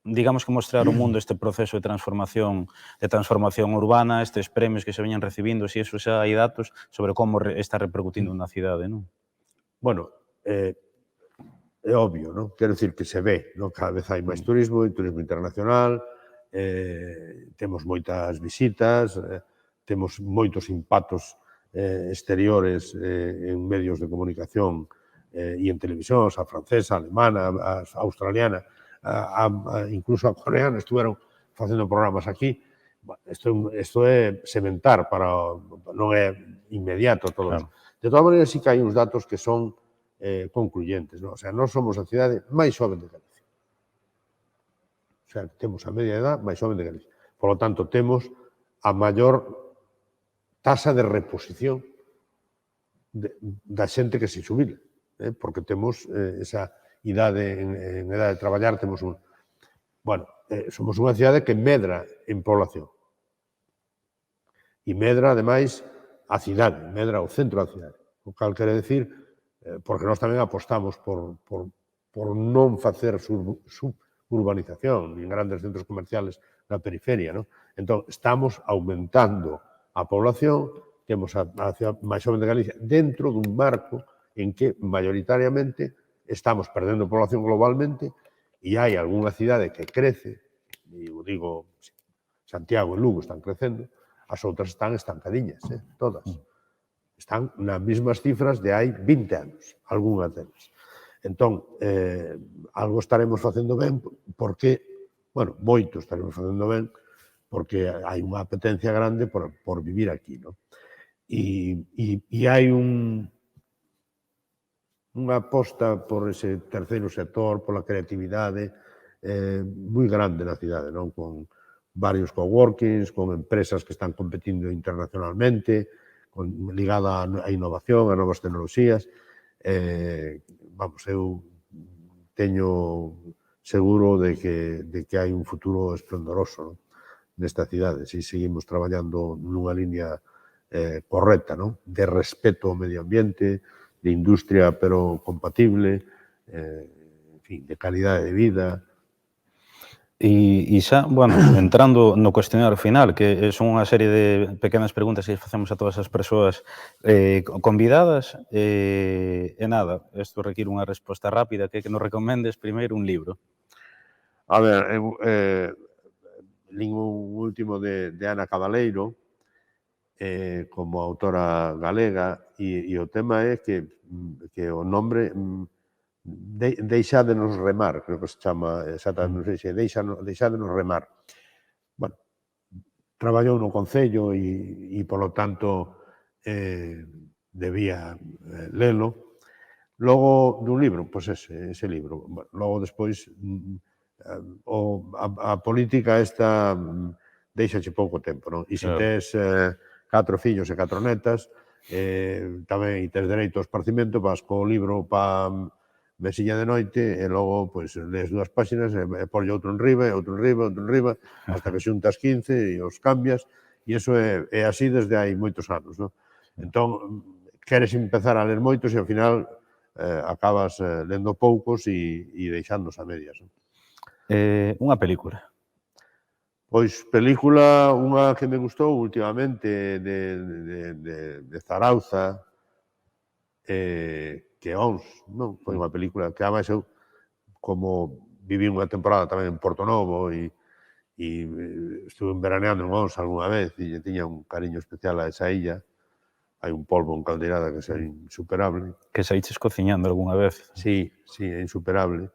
digamos que mostrar ao mundo este proceso de transformación urbana, estes premios que se veñan recibindo, se iso xa hai datos sobre como está repercutindo na cidade, non? Bueno, é obvio, non? Quero dicir que se ve, non? Cada vez hai máis turismo internacional, temos moitas visitas, temos moitos impactos exteriores en medios de comunicación e en televisións, a francesa, a alemana, a australiana, incluso a coreana estuveron facendo programas aquí. Isto é sementar non é inmediato todo eso. De todas maneiras, sí que hai uns datos que son concluyentes, non? O sea, nós somos a cidade máis xoven de Galicia. O sea, temos a media edad máis xoven de Galicia. Por lo tanto, temos a maior tasa de reposición da xente que se xubila, porque temos esa idade, en edade de traballar, temos un... Bueno, somos unha cidade que medra en población. E medra, ademais, a cidade, medra o centro da cidade. O cal quere decir, porque nós tamén apostamos por non facer suburbanización, nin grandes centros comerciales na periferia, non? Entón, estamos aumentando a población, temos a cidade máis xove de Galicia dentro dun marco en que, maioritariamente, estamos perdendo población globalmente e hai algunha cidade que crece, e o digo, Santiago e Lugo están crecendo, as outras están estancadiñas, todas. Están nas mesmas cifras de hai 20 anos, algunhas delas. Entón, algo estaremos facendo ben porque, bueno, moito estaremos facendo ben porque hai unha apetencia grande por vivir aquí, non? E hai unha aposta por ese terceiro sector, pola creatividade, moi grande na cidade, non? Con varios coworkings, con empresas que están competindo internacionalmente, ligada á innovación, a novas tecnoloxías. Vamos, eu teño seguro de que hai un futuro esplendoroso, non? Nesta cidade, se seguimos traballando nunha línea correcta, non? De respeto ao medio ambiente, de industria pero compatible, en fin, de calidade de vida. E xa, bueno, entrando no cuestionario final, que son unha serie de pequenas preguntas que facemos a todas as persoas convidadas, e nada, isto require unha resposta rápida, que nos recomendes primeiro un libro. A ver, eu lin un último de Ana Cabaleiro, como autora galega, e o tema é que o nombre Deixádenos remar, creo que se chama exactamente, non sei se Deixádenos remar. Bueno, traballou no Concello e polo tanto, debía lelo. Logo, dun libro, pois ese libro. Bueno, logo, despois, a política esta deixache pouco tempo, non? E se tes 4 fillos e 4 netas, tamén tes dereito ao esparcimento, vas co libro pa mesilla de noite e logo pois lees 2 páxinas e ponlle outro enriba, outro enriba, outro enriba, hasta que xuntas 15 e os cambias, e iso é así desde hai moitos anos, non? Entón, queres empezar a ler moitos e ao final acabas lendo poucos e deixándose a medias, non? Unha película. Pois película, unha que me gustou últimamente de Zarauza, que Ons, non? Foi unha película que ademais eu, como viví unha temporada tamén en Porto Novo e estuve veraneando en Ons algunha vez e tiña un cariño especial a esa illa. Hai un polvo en Caldeirada que é insuperable. Que saíches cociñando algunha vez. Sí, é insuperable.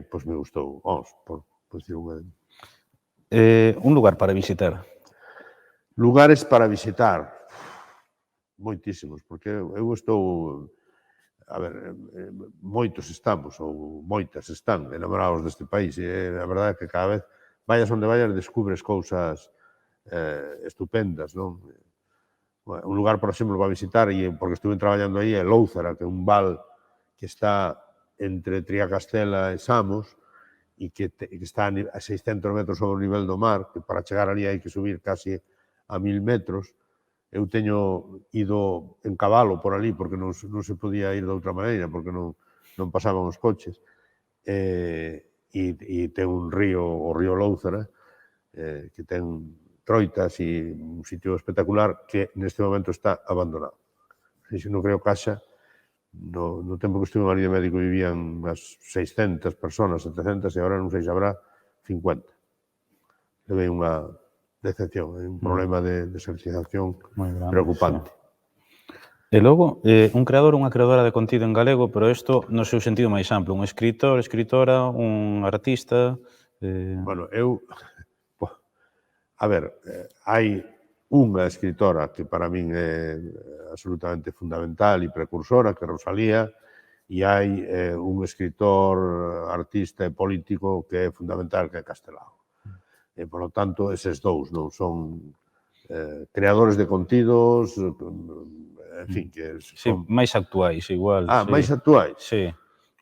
Pois me gustou Ons, por dicir unha. Un lugar para visitar. Lugares para visitar. Moitísimos, porque eu estou, a ver, moitos estamos, ou moitas están enamorados deste país, e a verdade é que cada vez, vayas onde vayas, descubres cousas estupendas, non? Un lugar, por exemplo, para visitar, porque estuve traballando aí, é Lóuzara, que é un val que está entre Triacastela e Samos, e que está a 600 metros sobre o nivel do mar, que para chegar ali hai que subir casi a 1000 metros. Eu teño ido en cabalo por ali, porque non se podía ir de outra maneira, porque non pasaban os coches. E ten un río, o río Lóuzara, que ten troitas e un sitio espectacular que neste momento está abandonado. Se non creo Caixa, no tempo que estuve en Marido Médico vivían as 600 personas, 700, e agora non sei se habrá 50. Levei unha decepción, é un problema de desertización preocupante. E logo, un creador ou unha creadora de contido en galego, pero isto no seu sentido máis amplo, un escritor, escritora, un artista... Bueno, eu... A ver, hai unha escritora que para min é absolutamente fundamental e precursora, que é Rosalía, e hai un escritor, artista e político que é fundamental, que é Castelao. E, por lo tanto, eses dous non son creadores de contidos, en fin, que son... Sí, máis actuais, igual. Máis actuais? Sí.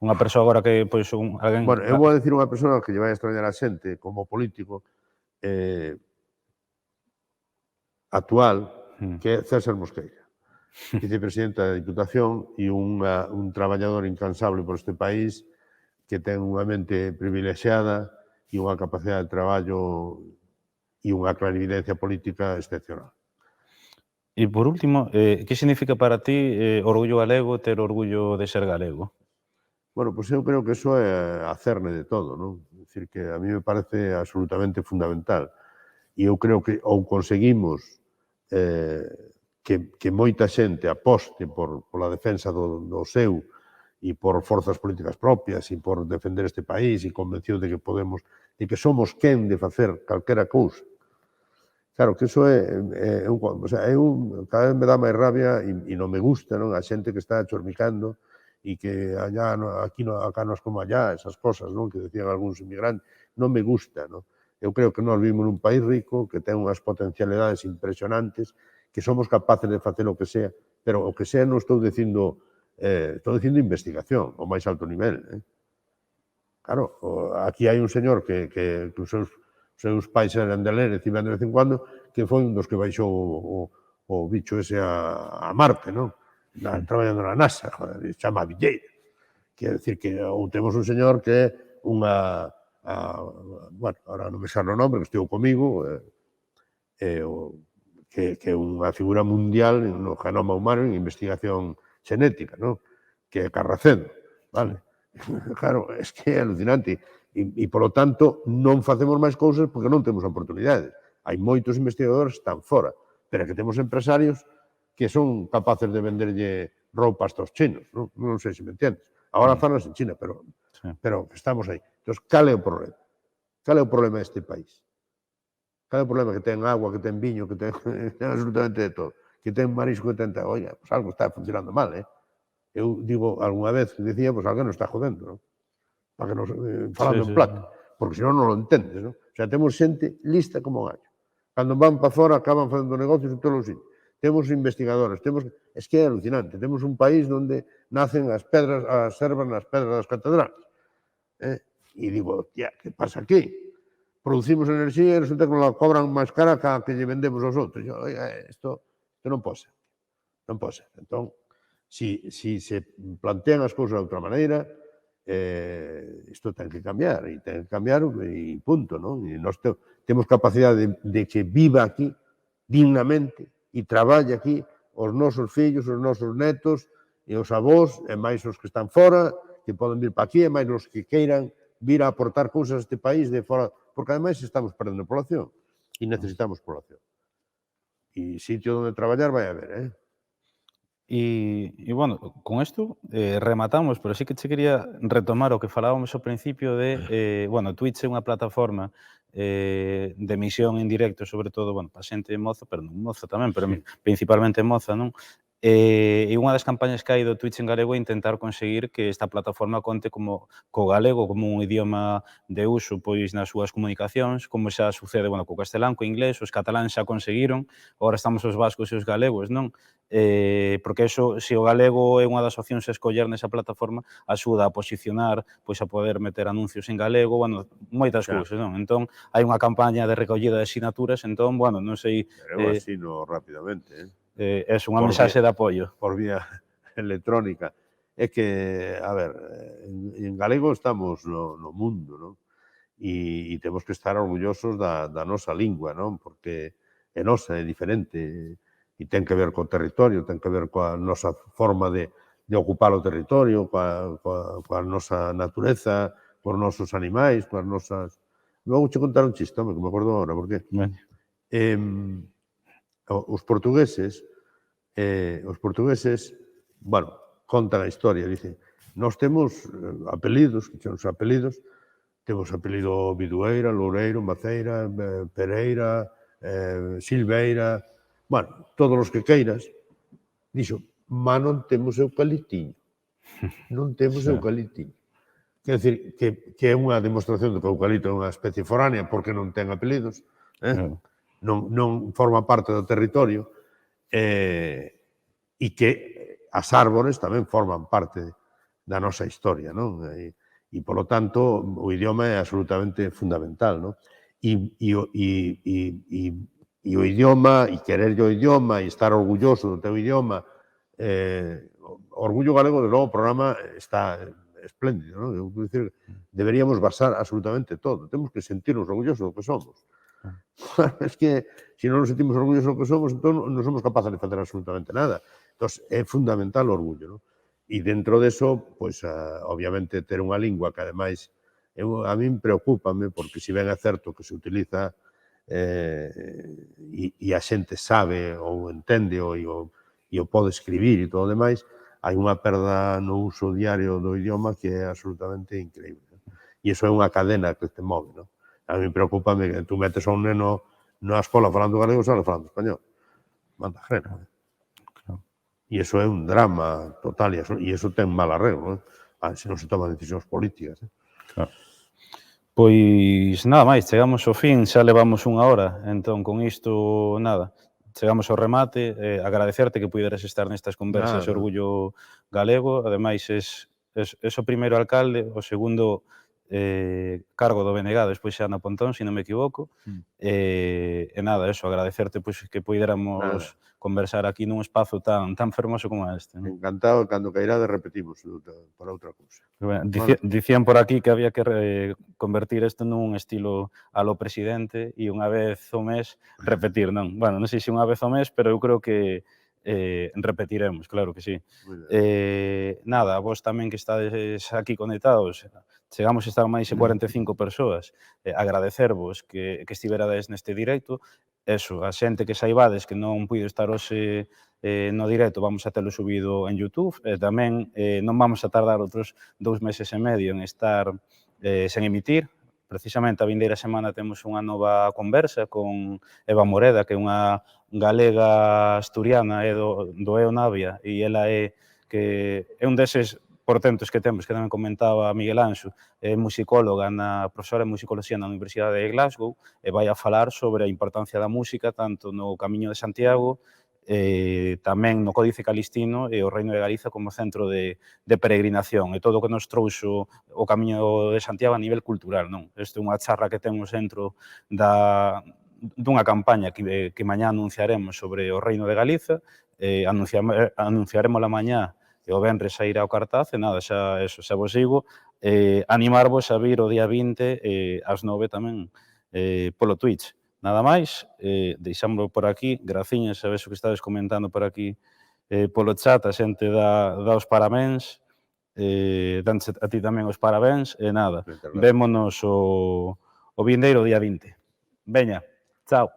Unha persoa agora que, pois, alguén... Bueno, eu vou a decir unha persoa que lle vai a extrañar a xente como político, actual, que é César Mosqueira, vicepresidente da Diputación e un traballador incansable por este país que ten unha mente privilexiada e unha capacidade de traballo e unha clarividencia política excepcional. E por último, que significa para ti orgullo galego, ter orgullo de ser galego? Bueno, pois eu creo que iso é a cerne de todo, non? É dicir, que a mí me parece absolutamente fundamental. E eu creo que ou conseguimos que moita xente aposte pola defensa do seu e por forzas políticas propias e por defender este país e convencido de que podemos, de que somos quen de facer calquera cousa. Claro, que iso o sea, cada vez me dá máis rabia e non me gusta, non? A xente que está chormicando e que allá, aquí acá nos como allá, esas cosas, non? Que decían algúns inmigrantes, non me gusta, non? Eu creo que nós vivimos nun país rico, que ten unhas potencialidades impresionantes, que somos capaces de facer o que sea, pero o que sea non estou dicindo investigación, ao máis alto nivel. Claro, aquí hai un señor que os seus pais eran de Lérez e iban de vez en cuando, que foi un dos que baixou o bicho ese a Marte, non? Traballando na NASA, joder, chama Villeira. Quer decir que ou temos un señor que é unha, bueno, ahora non me sale o nome, que estivo comigo, que é unha figura mundial no genoma humano en investigación xenética, non? Que é Carracedo, vale? Claro, é que é alucinante. E, polo tanto, non facemos máis cousas porque non temos oportunidades. Hai moitos investigadores que están fora, pero é que temos empresarios que son capaces de venderlle roupas aos chinos, non? Non sei se me entiendes. Agora falas en China, pero estamos aí. Entón, cal é o problema? Cal é o problema deste país? Cal é o problema? Que ten agua, que ten viño, que ten absolutamente de todo. Que ten marisco, que ten... Oiga, pues algo está funcionando mal, Eu digo, algunha vez que decía, pues alguén nos está jodendo, non? Para que nos, falando en plata, porque senón non lo entendes, non? O sea, temos xente lista como un gallo. Cando van para fora, acaban facendo negocios en todos os sitios. Temos investigadores, es que é alucinante, temos un país onde nacen as pedras, as ervas nas pedras das catedrales. E digo, tía, que pasa aquí? Producimos enerxía e resulta que nos la cobran máis cara que lle vendemos aos outros. Oiga, isto non pode ser. Non pode ser. Entón, si se plantean as cousas de outra maneira, isto ten que cambiar, e punto, non? E nós temos capacidade de que viva aquí dignamente e traballe aquí os nosos fillos, os nosos netos e os avós, e máis os que están fora, que poden vir para aquí, e máis os que queiran vir a aportar cousas a este país de fora, porque ademais estamos perdendo población e necesitamos población. E sitio onde traballar vai haber, E, bueno, con isto rematamos, pero sí que che quería retomar o que falábamos ao principio de, bueno, Twitch é unha plataforma de emisión en directo, sobre todo, bueno, para xente moza, pero non moza tamén, pero principalmente moza, non? E unha das campañas que hai do Twitch en galego é intentar conseguir que esta plataforma conte co galego como un idioma de uso pois nas súas comunicacións, como xa sucede, bueno, co castelán, co inglés, os cataláns xa conseguiron, agora estamos os vascos e os galegos, non? Porque eso, se o galego é unha das opcións a escoller nesa plataforma, axuda a posicionar, pois a poder meter anuncios en galego, bueno, moitas cousas, non? Entón, hai unha campaña de recollida de asinaturas, entón, bueno, non sei... Eu asino rapidamente, é unha mensaxe de apoio. Por vía electrónica. É que, a ver, en galego estamos no mundo, non? E temos que estar orgullosos da nosa lingua, non? Porque é nosa, é diferente, e ten que ver co territorio, ten que ver coa nosa forma de ocupar o territorio, coa nosa natureza, cos nosos animais, coas nosas... Vou che contar un chiste, home, que me acordo agora, porque os portugueses, bueno, contan a historia, dicen, nós temos apelidos, que son os apelidos, temos apelido Bidueira, Loureiro, Maceira, Pereira, Silveira, bueno, todos os que queiras, dixo, mas non temos eucaliptiño, non temos eucaliptiño. Quer dizer, que é unha demostración de que o eucalipto é unha especie foránea porque non ten apelidos, non forma parte do territorio, e que as árbores tamén forman parte da nosa historia, non? E, polo tanto, o idioma é absolutamente fundamental, non? E E o idioma, e querer o idioma, e estar orgulloso do teu idioma. Orgullo Galego, de logo, o programa está espléndido, non? Eu quero dicir, deberíamos basar absolutamente todo. Temos que sentirnos orgullosos do que somos. Es que, se non nos sentimos orgullosos do que somos, entón non somos capaces de facer absolutamente nada. Entón, é fundamental o orgullo, non? E dentro deso, pois, obviamente, ter unha lingua que, ademais, a min preocúpame, porque se ben é certo que se utiliza e a xente sabe ou entende e o pode escribir e todo o demais, hai unha perda no uso diario do idioma que é absolutamente increíble. E iso é unha cadena que te move, non? A mí preocúpame que tú metes a un neno na escola falando galego e sale falando español. Manda grena. E iso é un drama total, e iso ten mal arreglo, se non se toman decisións políticas. Claro. Pois nada máis, chegamos ao fin, xa levamos unha hora, entón con isto nada, chegamos ao remate, agradecerte que puideras estar nestas conversas Orgullo Galego, ademais es o primeiro alcalde, o segundo cargo do BNG, despois xa na Pontón, se non me equivoco, e nada, eso, agradecerte pois que puideramos conversar aquí nun espazo tan fermoso como este. Encantado, cando cairades repetimos para outra cousa. Dicían por aquí que había que convertir isto nun estilo a lo presidente e unha vez ao mes repetir, non? Bueno, non sei se unha vez ao mes, pero eu creo que repetiremos, claro que sí. Nada, vos tamén que estades aquí conectados, chegamos a estar máis de 45 persoas, agradecervos que estiverades neste directo, eso, a xente que saibades que non puido estar hoxe no directo, vamos a telo subido en YouTube, e tamén non vamos a tardar outros 2 meses e medio en estar sen emitir. Precisamente a vindeira semana temos unha nova conversa con Eva Moreda, que é unha galega asturiana, é do EO Navia, e ela é un deses portentos que temos, que tamén comentaba Miguel Anxo, é musicóloga, profesora de musicoloxía na Universidade de Glasgow, e vai a falar sobre a importancia da música tanto no Camiño de Santiago, tamén no Códice Calistino e o Reino de Galiza como centro de peregrinación e todo o que nos trouxo o Camiño de Santiago a nivel cultural, non? Isto é unha charla que temos dentro dunha campaña que mañá anunciaremos sobre o Reino de Galiza, anunciaremos a mañá e o venres a ir ao cartaz, e nada, xa vos digo, animarvos a vir o día 20 ás 9 tamén polo Twitch. Nada máis, deixámoslo por aquí, graciñas, a vexo que estades comentando por aquí polo chat, a xente dá os parabéns, danche a ti tamén os parabéns, e nada, vémonos o vindeiro día 20. Veña, chao.